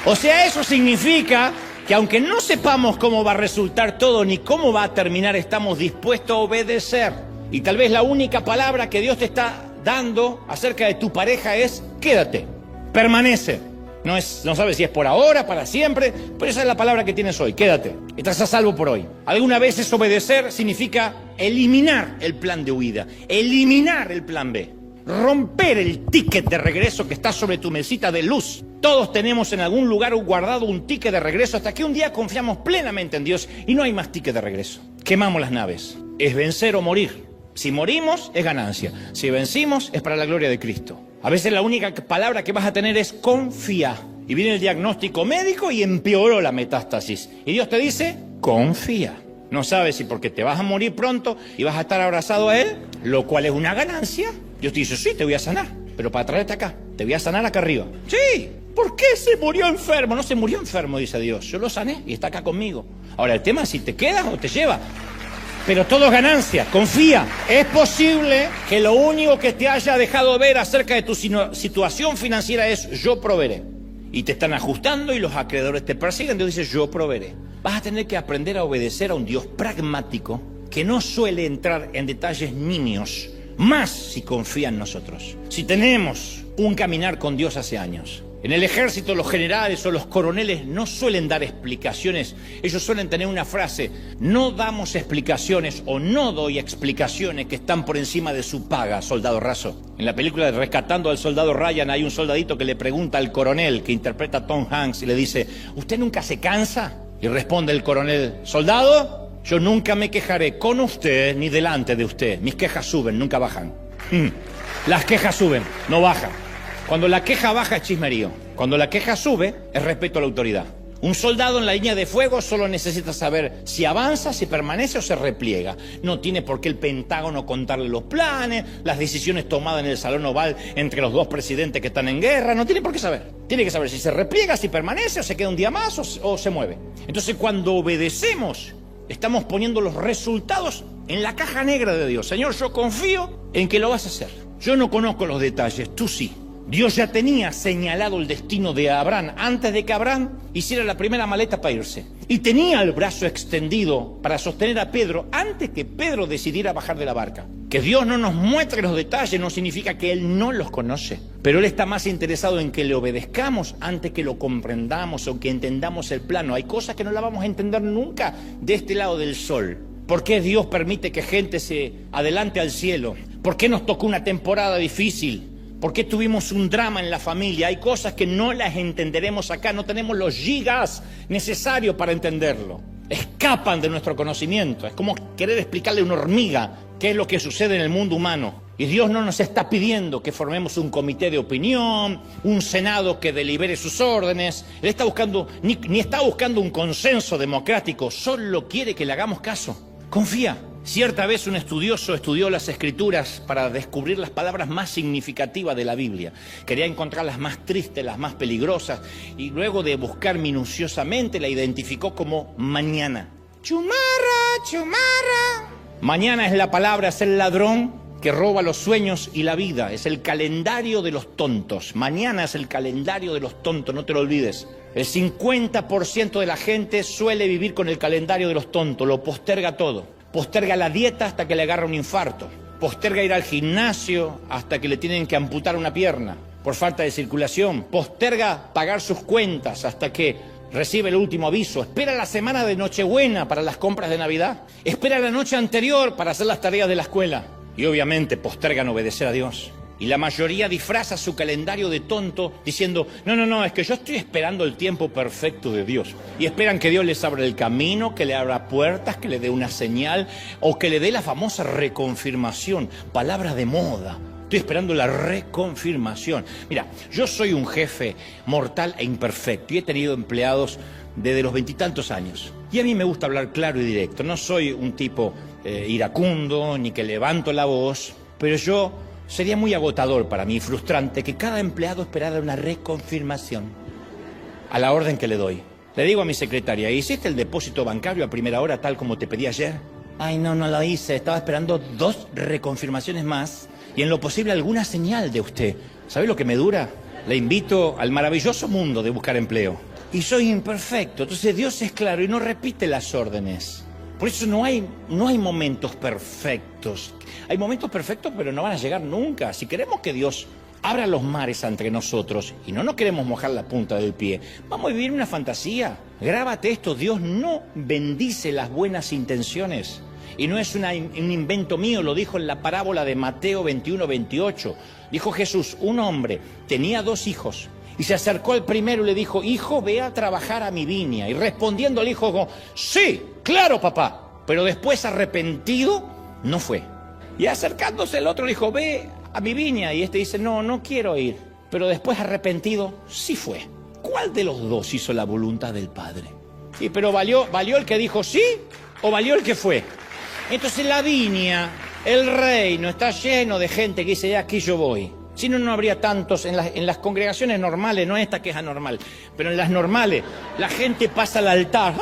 O sea, eso significa que aunque no sepamos cómo va a resultar todo ni cómo va a terminar, estamos dispuestos a obedecer. Y tal vez la única palabra que Dios te está dando acerca de tu pareja es quédate, permanece, No sabes si es por ahora, para siempre, pero esa es la palabra que tienes hoy. Quédate, estás a salvo por hoy. Alguna vez obedecer significa eliminar el plan de huida, eliminar el plan B, romper el ticket de regreso que está sobre tu mesita de luz. Todos tenemos en algún lugar guardado un ticket de regreso hasta que un día confiamos plenamente en Dios y no hay más ticket de regreso. Quemamos las naves. Es vencer o morir. Si morimos, es ganancia. Si vencimos, es para la gloria de Cristo. A veces la única palabra que vas a tener es confía. Y viene el diagnóstico médico y empeoró la metástasis. Y Dios te dice, confía. No sabes si porque te vas a morir pronto y vas a estar abrazado a Él, lo cual es una ganancia. Dios te dice, sí, te voy a sanar, pero para traerte acá, te voy a sanar acá arriba. Sí, ¿por qué se murió enfermo? No se murió enfermo, dice Dios. Yo lo sané y está acá conmigo. Ahora, el tema es si te quedas o te lleva. Pero todo es ganancia, confía. Es posible que lo único que te haya dejado ver acerca de tu situación financiera es yo proveeré. Y te están ajustando y los acreedores te persiguen. Dios dice yo proveeré. Vas a tener que aprender a obedecer a un Dios pragmático que no suele entrar en detalles nimios, más si confía en nosotros. Si tenemos un caminar con Dios hace años. En el ejército los generales o los coroneles no suelen dar explicaciones. Ellos suelen tener una frase, no damos explicaciones o no doy explicaciones que están por encima de su paga, soldado raso. En la película de Rescatando al Soldado Ryan hay un soldadito que le pregunta al coronel que interpreta a Tom Hanks y le dice, ¿usted nunca se cansa? Y responde el coronel, soldado, yo nunca me quejaré con usted ni delante de usted. Mis quejas suben, nunca bajan. Las quejas suben, no bajan. Cuando la queja baja es chismerío. Cuando la queja sube es respeto a la autoridad. Un soldado en la línea de fuego solo necesita saber si avanza, si permanece o se repliega. No tiene por qué el Pentágono contarle los planes, las decisiones tomadas en el salón oval entre los dos presidentes que están en guerra. No tiene por qué saber. Tiene que saber si se repliega, si permanece o se queda un día más o se mueve. Entonces cuando obedecemos, estamos poniendo los resultados en la caja negra de Dios. Señor, yo confío en que lo vas a hacer. Yo no conozco los detalles, tú sí. Dios ya tenía señalado el destino de Abraham antes de que Abraham hiciera la primera maleta para irse. Y tenía el brazo extendido para sostener a Pedro antes que Pedro decidiera bajar de la barca. Que Dios no nos muestre los detalles no significa que Él no los conoce. Pero Él está más interesado en que le obedezcamos antes que lo comprendamos o que entendamos el plano. Hay cosas que no las vamos a entender nunca de este lado del sol. ¿Por qué Dios permite que gente se adelante al cielo? ¿Por qué nos tocó una temporada difícil? ¿Por qué tuvimos un drama en la familia? Hay cosas que no las entenderemos acá, no tenemos los gigas necesarios para entenderlo. Escapan de nuestro conocimiento. Es como querer explicarle a una hormiga qué es lo que sucede en el mundo humano. Y Dios no nos está pidiendo que formemos un comité de opinión, un senado que delibere sus órdenes. Él está buscando, ni está buscando un consenso democrático, solo quiere que le hagamos caso. Confía. Cierta vez un estudioso estudió las Escrituras para descubrir las palabras más significativas de la Biblia. Quería encontrar las más tristes, las más peligrosas, y luego de buscar minuciosamente la identificó como mañana. Chumarra, chumarra. Mañana es la palabra, es el ladrón que roba los sueños y la vida. Es el calendario de los tontos. Mañana es el calendario de los tontos, no te lo olvides. El 50% de la gente suele vivir con el calendario de los tontos, lo posterga todo. Posterga la dieta hasta que le agarra un infarto. Posterga ir al gimnasio hasta que le tienen que amputar una pierna por falta de circulación. Posterga pagar sus cuentas hasta que recibe el último aviso. Espera la semana de Nochebuena para las compras de Navidad. Espera la noche anterior para hacer las tareas de la escuela. Y obviamente postergan obedecer a Dios. Y la mayoría disfraza su calendario de tonto diciendo, no, es que yo estoy esperando el tiempo perfecto de Dios. Y esperan que Dios les abra el camino, que le abra puertas, que le dé una señal o que le dé la famosa reconfirmación, palabra de moda. Estoy esperando la reconfirmación. Mira, yo soy un jefe mortal e imperfecto y he tenido empleados desde los 20 y tantos años. Y a mí me gusta hablar claro y directo. No soy un tipo iracundo ni que levanto la voz, pero yo... Sería muy agotador para mí, frustrante, que cada empleado esperara una reconfirmación a la orden que le doy. Le digo a mi secretaria, ¿hiciste el depósito bancario a primera hora tal como te pedí ayer? Ay, no lo hice. Estaba esperando 2 reconfirmaciones más y en lo posible alguna señal de usted. ¿Sabe lo que me dura? Le invito al maravilloso mundo de buscar empleo. Y soy imperfecto, entonces Dios es claro y no repite las órdenes. Por eso no hay momentos perfectos. Hay momentos perfectos, pero no van a llegar nunca. Si queremos que Dios abra los mares entre nosotros y no nos queremos mojar la punta del pie. Vamos a vivir una fantasía. Grábate esto, Dios no bendice las buenas intenciones. Y no es un invento mío, lo dijo en la parábola de Mateo 21-28. Dijo Jesús, un hombre tenía 2 hijos y se acercó al primero y le dijo, hijo, ve a trabajar a mi viña. Y respondiendo el hijo, sí, claro papá. Pero después arrepentido, no fue. Y acercándose el otro le dijo, ve a mi viña. Y este dice, no, no quiero ir. Pero después arrepentido, sí fue. ¿Cuál de los 2 hizo la voluntad del Padre? Sí, pero ¿valió el que dijo sí o valió el que fue? Entonces la viña, el reino, está lleno de gente que dice, aquí yo voy. Si no, no habría tantos, en las congregaciones normales, no esta que es anormal, pero en las normales, la gente pasa al altar,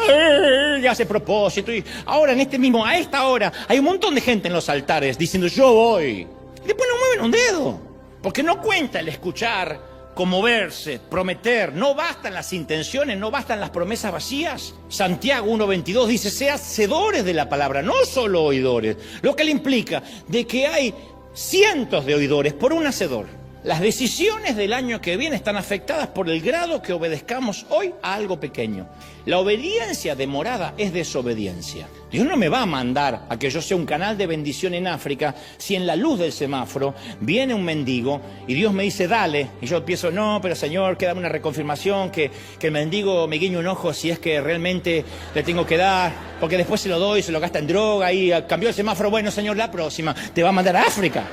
y hace propósito, y ahora a esta hora, hay un montón de gente en los altares diciendo, yo voy. Y después no mueven un dedo, porque no cuenta el escuchar, conmoverse, prometer, no bastan las intenciones, no bastan las promesas vacías. Santiago 1:22 dice, sean hacedores de la palabra, no solo oidores, lo que le implica de que hay cientos de oidores por un hacedor. Las decisiones del año que viene están afectadas por el grado que obedezcamos hoy a algo pequeño. La obediencia demorada es desobediencia. Dios no me va a mandar a que yo sea un canal de bendición en África si en la luz del semáforo viene un mendigo y Dios me dice dale, y yo pienso no, pero Señor, que dame una reconfirmación, que el mendigo me guiñe un ojo si es que realmente le tengo que dar, porque después se lo doy, se lo gasta en droga y cambió el semáforo, bueno Señor, la próxima te va a mandar a África.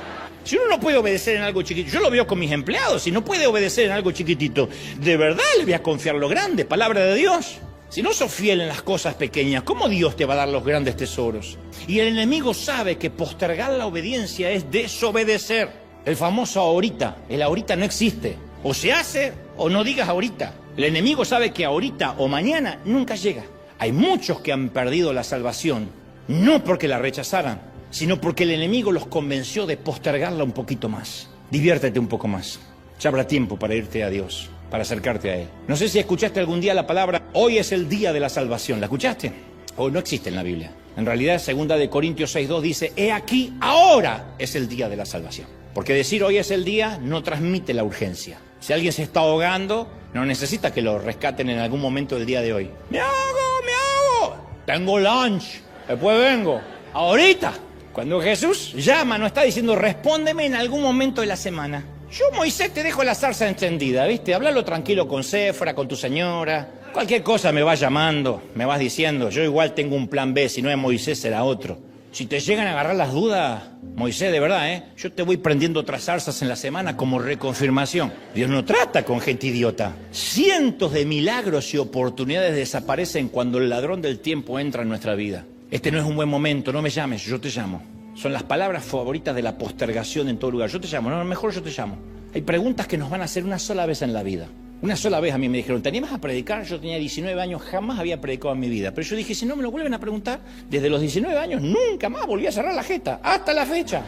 Si uno no puede obedecer en algo chiquitito, yo lo veo con mis empleados, si no puede obedecer en algo chiquitito, de verdad le voy a confiar lo grande, palabra de Dios. Si no sos fiel en las cosas pequeñas, ¿cómo Dios te va a dar los grandes tesoros? Y el enemigo sabe que postergar la obediencia es desobedecer. El famoso ahorita, el ahorita no existe. O se hace o no digas ahorita. El enemigo sabe que ahorita o mañana nunca llega. Hay muchos que han perdido la salvación, no porque la rechazaran, sino porque el enemigo los convenció de postergarla un poquito más. Diviértete un poco más. Ya habrá tiempo para irte a Dios, para acercarte a Él. No sé si escuchaste algún día la palabra, hoy es el día de la salvación. ¿La escuchaste? Hoy no existe en la Biblia. En realidad, 2 Corintios 6:2 dice, he aquí, ahora es el día de la salvación. Porque decir hoy es el día no transmite la urgencia. Si alguien se está ahogando, no necesita que lo rescaten en algún momento del día de hoy. ¡Me ahogo! Tengo lunch, después vengo. Ahorita. Cuando Jesús llama, no está diciendo, respóndeme en algún momento de la semana. Yo, Moisés, te dejo la zarza encendida, ¿viste? Háblalo tranquilo con Séfora, con tu señora. Cualquier cosa me vas llamando, me vas diciendo. Yo igual tengo un plan B, si no es Moisés será otro. Si te llegan a agarrar las dudas, Moisés, de verdad, yo te voy prendiendo otras zarzas en la semana como reconfirmación. Dios no trata con gente idiota. Cientos de milagros y oportunidades desaparecen cuando el ladrón del tiempo entra en nuestra vida. Este no es un buen momento, no me llames, yo te llamo. Son las palabras favoritas de la postergación en todo lugar. Yo te llamo, no, mejor yo te llamo. Hay preguntas que nos van a hacer una sola vez en la vida. Una sola vez a mí me dijeron, ¿te animas a predicar? Yo tenía 19 años, jamás había predicado en mi vida. Pero yo dije, si no me lo vuelven a preguntar, desde los 19 años nunca más volví a cerrar la jeta, hasta la fecha.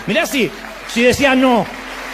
Mirá si decían no.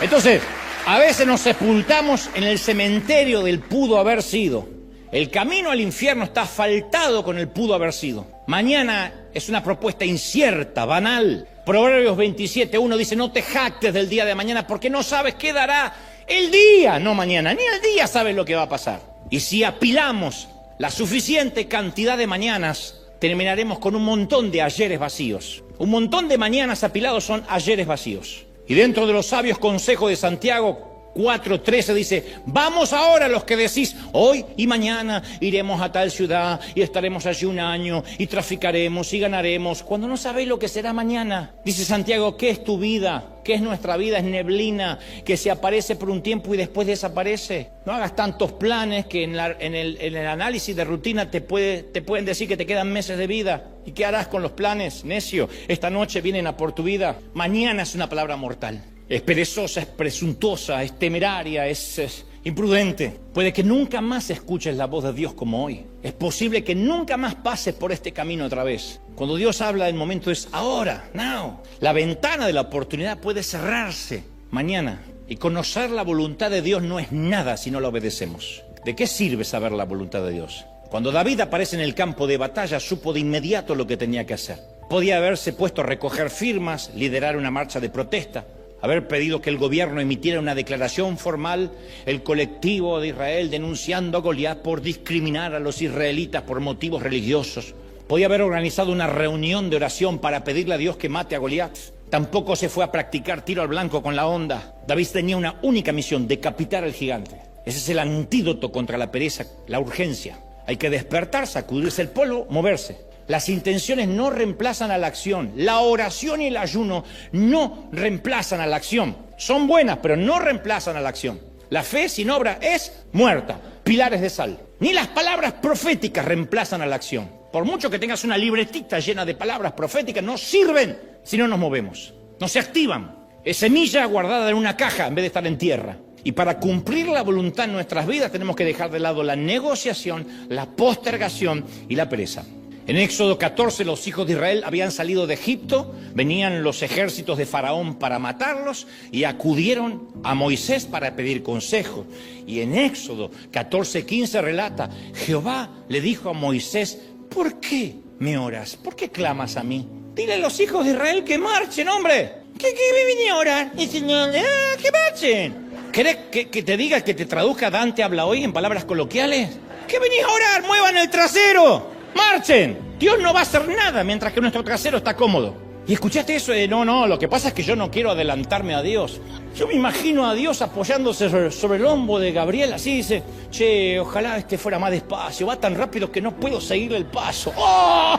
Entonces, a veces nos sepultamos en el cementerio del pudo haber sido. El camino al infierno está asfaltado con el pudo haber sido. Mañana es una propuesta incierta, banal. Proverbios 27:1 dice, no te jactes del día de mañana porque no sabes qué dará el día, no mañana. Ni el día sabes lo que va a pasar. Y si apilamos la suficiente cantidad de mañanas, terminaremos con un montón de ayeres vacíos. Un montón de mañanas apilados son ayeres vacíos. Y dentro de los sabios consejos de Santiago 4:13 dice, vamos ahora los que decís, hoy y mañana iremos a tal ciudad y estaremos allí un año y traficaremos y ganaremos, cuando no sabéis lo que será mañana. Dice Santiago, ¿qué es tu vida? ¿Qué es nuestra vida? Es neblina que se aparece por un tiempo y después desaparece. No hagas tantos planes que en el análisis de rutina te pueden decir que te quedan meses de vida. ¿Y qué harás con los planes, necio? Esta noche vienen a por tu vida. Mañana es una palabra mortal. Es perezosa, es presuntuosa, es temeraria, es imprudente. Puede que nunca más escuches la voz de Dios como hoy. Es posible que nunca más pases por este camino otra vez. Cuando Dios habla, el momento es ahora, now. La ventana de la oportunidad puede cerrarse mañana. Y conocer la voluntad de Dios no es nada si no la obedecemos. ¿De qué sirve saber la voluntad de Dios? Cuando David aparece en el campo de batalla, supo de inmediato lo que tenía que hacer. Podía haberse puesto a recoger firmas, liderar una marcha de protesta. haber pedido que el gobierno emitiera una declaración formal, el colectivo de Israel denunciando a Goliat por discriminar a los israelitas por motivos religiosos. Podía haber organizado una reunión de oración para pedirle a Dios que mate a Goliat. Tampoco se fue a practicar tiro al blanco con la onda. David tenía una única misión: decapitar al gigante. Ese es el antídoto contra la pereza, la urgencia. Hay que despertar, sacudirse el polvo, moverse. Las intenciones no reemplazan a la acción. La oración y el ayuno no reemplazan a la acción. Son buenas, pero no reemplazan a la acción. La fe sin obra es muerta. Pilares de sal. Ni las palabras proféticas reemplazan a la acción. Por mucho que tengas una libretita llena de palabras proféticas, no sirven si no nos movemos. No se activan. Es semilla guardada en una caja en vez de estar en tierra. Y para cumplir la voluntad en nuestras vidas tenemos que dejar de lado la negociación, la postergación y la pereza. En Éxodo 14 los hijos de Israel habían salido de Egipto, venían los ejércitos de Faraón para matarlos y acudieron a Moisés para pedir consejo. Y en Éxodo 14:15 relata, Jehová le dijo a Moisés, ¿por qué me oras? ¿Por qué clamas a mí? Dile a los hijos de Israel que marchen, hombre. ¿Qué me vine a orar? Y Señor, que marchen. ¿Querés que te diga, que te traduzca Dante habla hoy en palabras coloquiales? ¿Qué venís a orar? ¡Muevan el trasero! ¡Marchen! Dios no va a hacer nada mientras que nuestro trasero está cómodo. ¿Y escuchaste eso? No, lo que pasa es que yo no quiero adelantarme a Dios. Yo me imagino a Dios apoyándose sobre el hombro de Gabriel, así dice, che, ojalá fuera más despacio, va tan rápido que no puedo seguirle el paso. ¡Oh!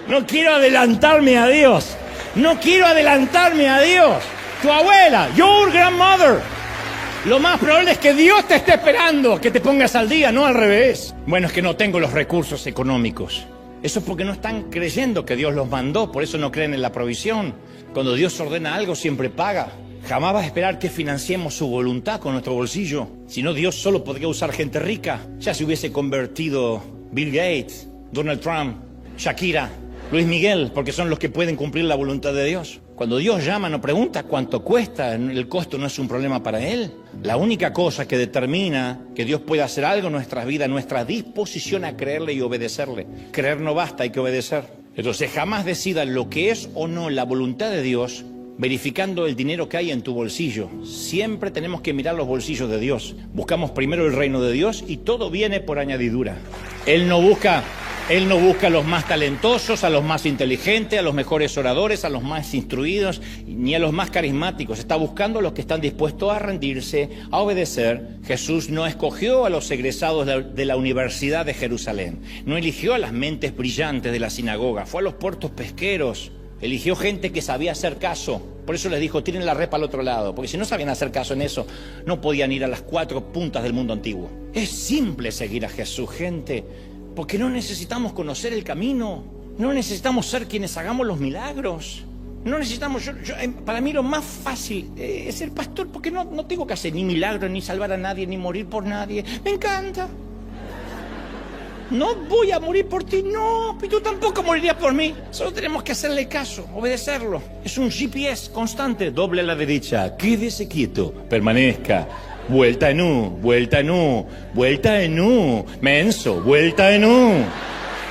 No quiero adelantarme a Dios. No quiero adelantarme a Dios. Tu abuela, your grandmother. Lo más probable es que Dios te esté esperando que te pongas al día, no al revés. Bueno, es que no tengo los recursos económicos. Eso es porque no están creyendo que Dios los mandó, por eso no creen en la provisión. Cuando Dios ordena algo, siempre paga. Jamás va a esperar que financiemos su voluntad con nuestro bolsillo. Si no, Dios solo podría usar gente rica. Ya se hubiese convertido Bill Gates, Donald Trump, Shakira, Luis Miguel, porque son los que pueden cumplir la voluntad de Dios. Cuando Dios llama, no pregunta cuánto cuesta, el costo no es un problema para Él. La única cosa que determina que Dios puede hacer algo en nuestras vidas, nuestra disposición a creerle y obedecerle. Creer no basta, hay que obedecer. Entonces jamás decidas lo que es o no la voluntad de Dios verificando el dinero que hay en tu bolsillo. Siempre tenemos que mirar los bolsillos de Dios. Buscamos primero el reino de Dios y todo viene por añadidura. Él no busca a los más talentosos, a los más inteligentes, a los mejores oradores, a los más instruidos, ni a los más carismáticos. Está buscando a los que están dispuestos a rendirse, a obedecer. Jesús no escogió a los egresados de la Universidad de Jerusalén. No eligió a las mentes brillantes de la sinagoga. Fue a los puertos pesqueros. Eligió gente que sabía hacer caso. Por eso les dijo, tiren la red para el otro lado. Porque si no sabían hacer caso en eso, no podían ir a las 4 puntas del mundo antiguo. Es simple seguir a Jesús, gente. Porque no necesitamos conocer el camino, no necesitamos ser quienes hagamos los milagros, no necesitamos, para mí lo más fácil es ser pastor, porque no tengo que hacer ni milagros, ni salvar a nadie, ni morir por nadie. Me encanta. No voy a morir por ti, no, y tú tampoco morirías por mí. Solo tenemos que hacerle caso, obedecerlo. Es un GPS constante, doble a la derecha, quédese quieto, permanezca. Vuelta en U, vuelta en U, vuelta en U, menso, vuelta en U.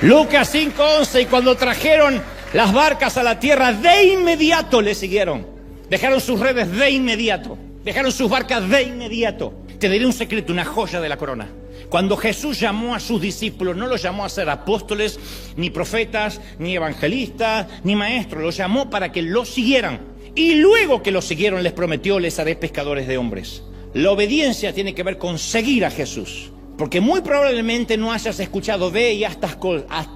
Lucas 5:11, y cuando trajeron las barcas a la tierra, de inmediato le siguieron. Dejaron sus redes de inmediato, dejaron sus barcas de inmediato. Te diré un secreto, una joya de la corona. Cuando Jesús llamó a sus discípulos, no los llamó a ser apóstoles, ni profetas, ni evangelistas, ni maestros. Los llamó para que los siguieran. Y luego que los siguieron, les prometió, les haré pescadores de hombres. La obediencia tiene que ver con seguir a Jesús. Porque muy probablemente no hayas escuchado, ve y haz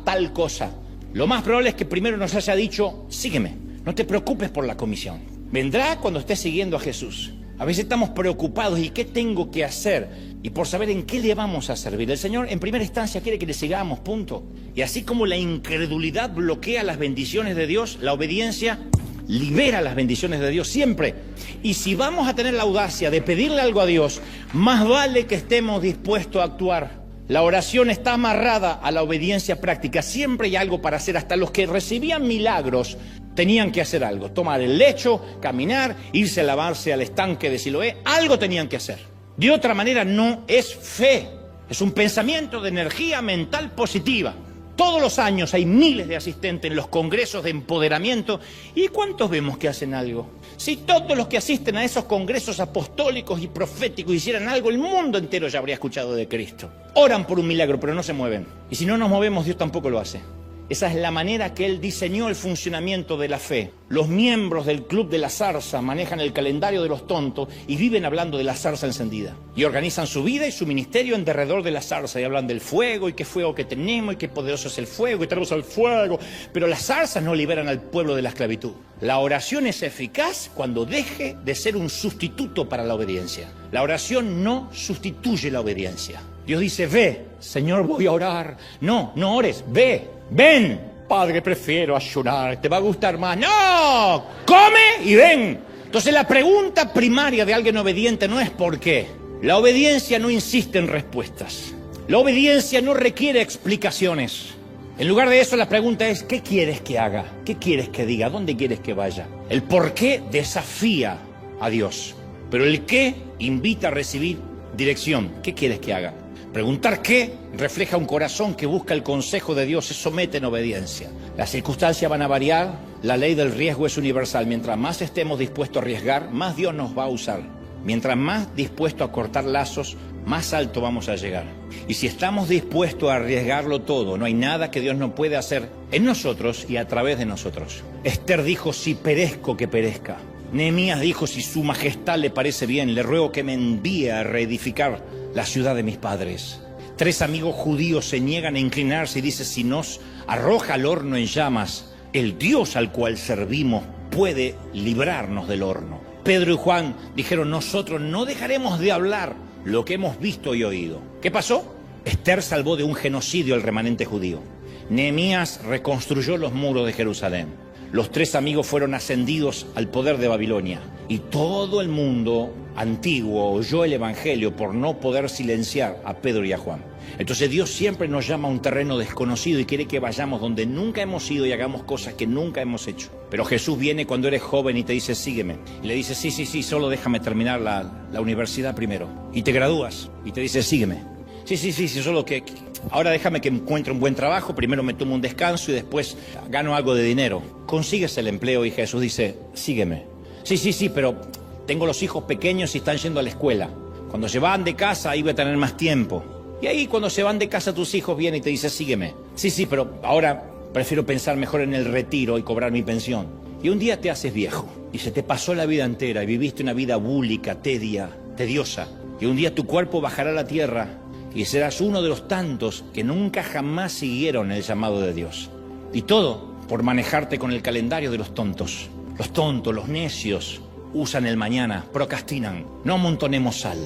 tal cosa. Lo más probable es que primero nos haya dicho, sígueme. No te preocupes por la comisión. Vendrá cuando estés siguiendo a Jesús. A veces estamos preocupados, ¿y qué tengo que hacer? Y por saber en qué le vamos a servir. El Señor en primera instancia quiere que le sigamos, punto. Y así como la incredulidad bloquea las bendiciones de Dios, la obediencia libera las bendiciones de Dios siempre. Y si vamos a tener la audacia de pedirle algo a Dios, más vale que estemos dispuestos a actuar. La oración está amarrada a la obediencia práctica. Siempre hay algo para hacer. Hasta los que recibían milagros tenían que hacer algo. Tomar el lecho, caminar, irse a lavarse al estanque de Siloé. Algo tenían que hacer. De otra manera no es fe. Es un pensamiento de energía mental positiva. Todos los años hay miles de asistentes en los congresos de empoderamiento. ¿Y cuántos vemos que hacen algo? Si todos los que asisten a esos congresos apostólicos y proféticos hicieran algo, el mundo entero ya habría escuchado de Cristo. Oran por un milagro, pero no se mueven. Y si no nos movemos, Dios tampoco lo hace. Esa es la manera que Él diseñó el funcionamiento de la fe. Los miembros del Club de la Zarza manejan el calendario de los tontos y viven hablando de la zarza encendida. Y organizan su vida y su ministerio en derredor de la zarza. Y hablan del fuego y qué fuego que tenemos y qué poderoso es el fuego y tenemos el fuego. Pero las zarzas no liberan al pueblo de la esclavitud. La oración es eficaz cuando deje de ser un sustituto para la obediencia. La oración no sustituye la obediencia. Dios dice, ve, Señor, voy a orar. No, no ores, ve. Ven, Padre, prefiero ayunar, ¿te va a gustar más? ¡No! ¡Come y ven! Entonces la pregunta primaria de alguien obediente no es ¿por qué? La obediencia no insiste en respuestas. La obediencia no requiere explicaciones. En lugar de eso la pregunta es ¿qué quieres que haga? ¿Qué quieres que diga? ¿Dónde quieres que vaya? El por qué desafía a Dios, pero el qué invita a recibir dirección. ¿Qué quieres que haga? Preguntar qué refleja un corazón que busca el consejo de Dios, se somete en obediencia. Las circunstancias van a variar, la ley del riesgo es universal. Mientras más estemos dispuestos a arriesgar, más Dios nos va a usar. Mientras más dispuestos a cortar lazos, más alto vamos a llegar. Y si estamos dispuestos a arriesgarlo todo, no hay nada que Dios no pueda hacer en nosotros y a través de nosotros. Esther dijo, si perezco, que perezca. Nehemías dijo, si su majestad le parece bien, le ruego que me envíe a reedificar la ciudad de mis padres. 3 amigos judíos se niegan a inclinarse y dice, si nos arroja al horno en llamas, el Dios al cual servimos puede librarnos del horno. Pedro y Juan dijeron, nosotros no dejaremos de hablar lo que hemos visto y oído. ¿Qué pasó? Esther salvó de un genocidio al remanente judío. Nehemías reconstruyó los muros de Jerusalén. Los 3 amigos fueron ascendidos al poder de Babilonia. Y todo el mundo antiguo oyó el evangelio por no poder silenciar a Pedro y a Juan. Entonces Dios siempre nos llama a un terreno desconocido y quiere que vayamos donde nunca hemos ido y hagamos cosas que nunca hemos hecho. Pero Jesús viene cuando eres joven y te dice, sígueme. Y le dice, sí, solo déjame terminar la universidad primero. Y te gradúas y te dice, sígueme. Sí, solo que ahora déjame que encuentre un buen trabajo, primero me tomo un descanso y después gano algo de dinero. Consigues el empleo y Jesús dice, sígueme. Sí, pero tengo los hijos pequeños y están yendo a la escuela. Cuando se van de casa ahí voy a tener más tiempo. Y ahí cuando se van de casa tus hijos vienen y te dicen, sígueme. Sí, pero ahora prefiero pensar mejor en el retiro y cobrar mi pensión. Y un día te haces viejo y se te pasó la vida entera y viviste una vida búlica, tediosa. Y un día tu cuerpo bajará a la tierra y serás uno de los tantos que nunca jamás siguieron el llamado de Dios. Y todo por manejarte con el calendario de los tontos. Los tontos, los necios, usan el mañana, procrastinan. No amontonemos sal.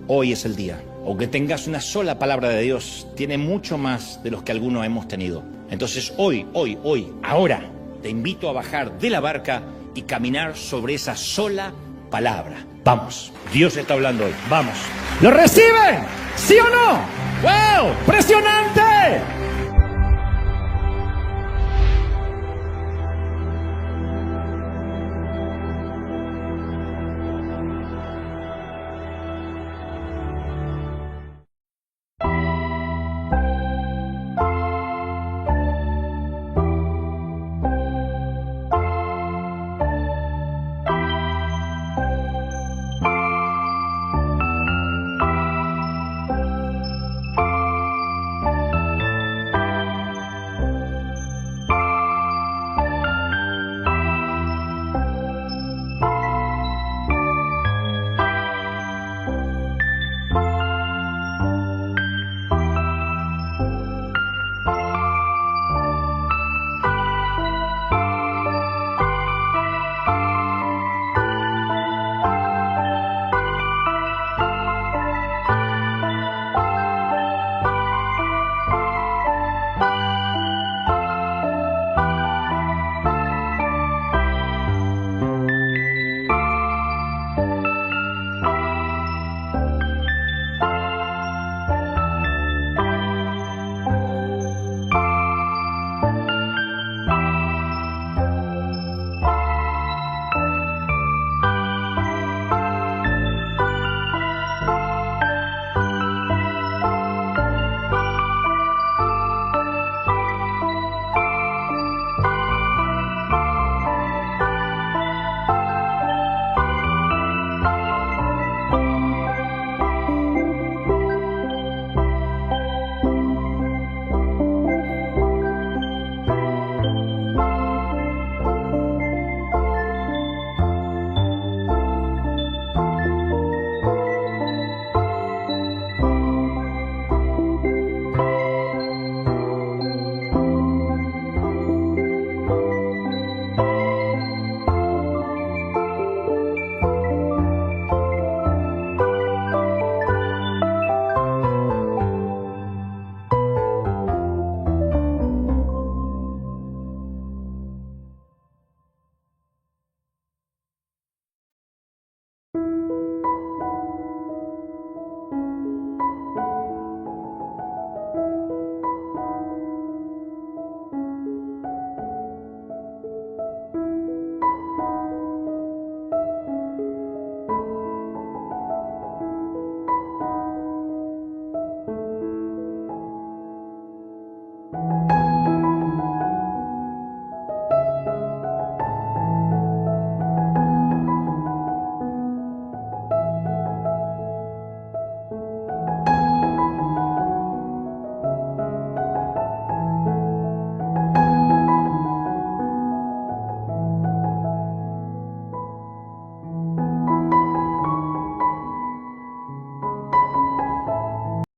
Hoy es el día. Aunque tengas una sola palabra de Dios, tiene mucho más de los que algunos hemos tenido. Entonces hoy, ahora, te invito a bajar de la barca y caminar sobre esa sola palabra. Vamos, Dios está hablando hoy, vamos. ¿Lo reciben? ¿Sí o no? ¡Wow! ¡Impresionante!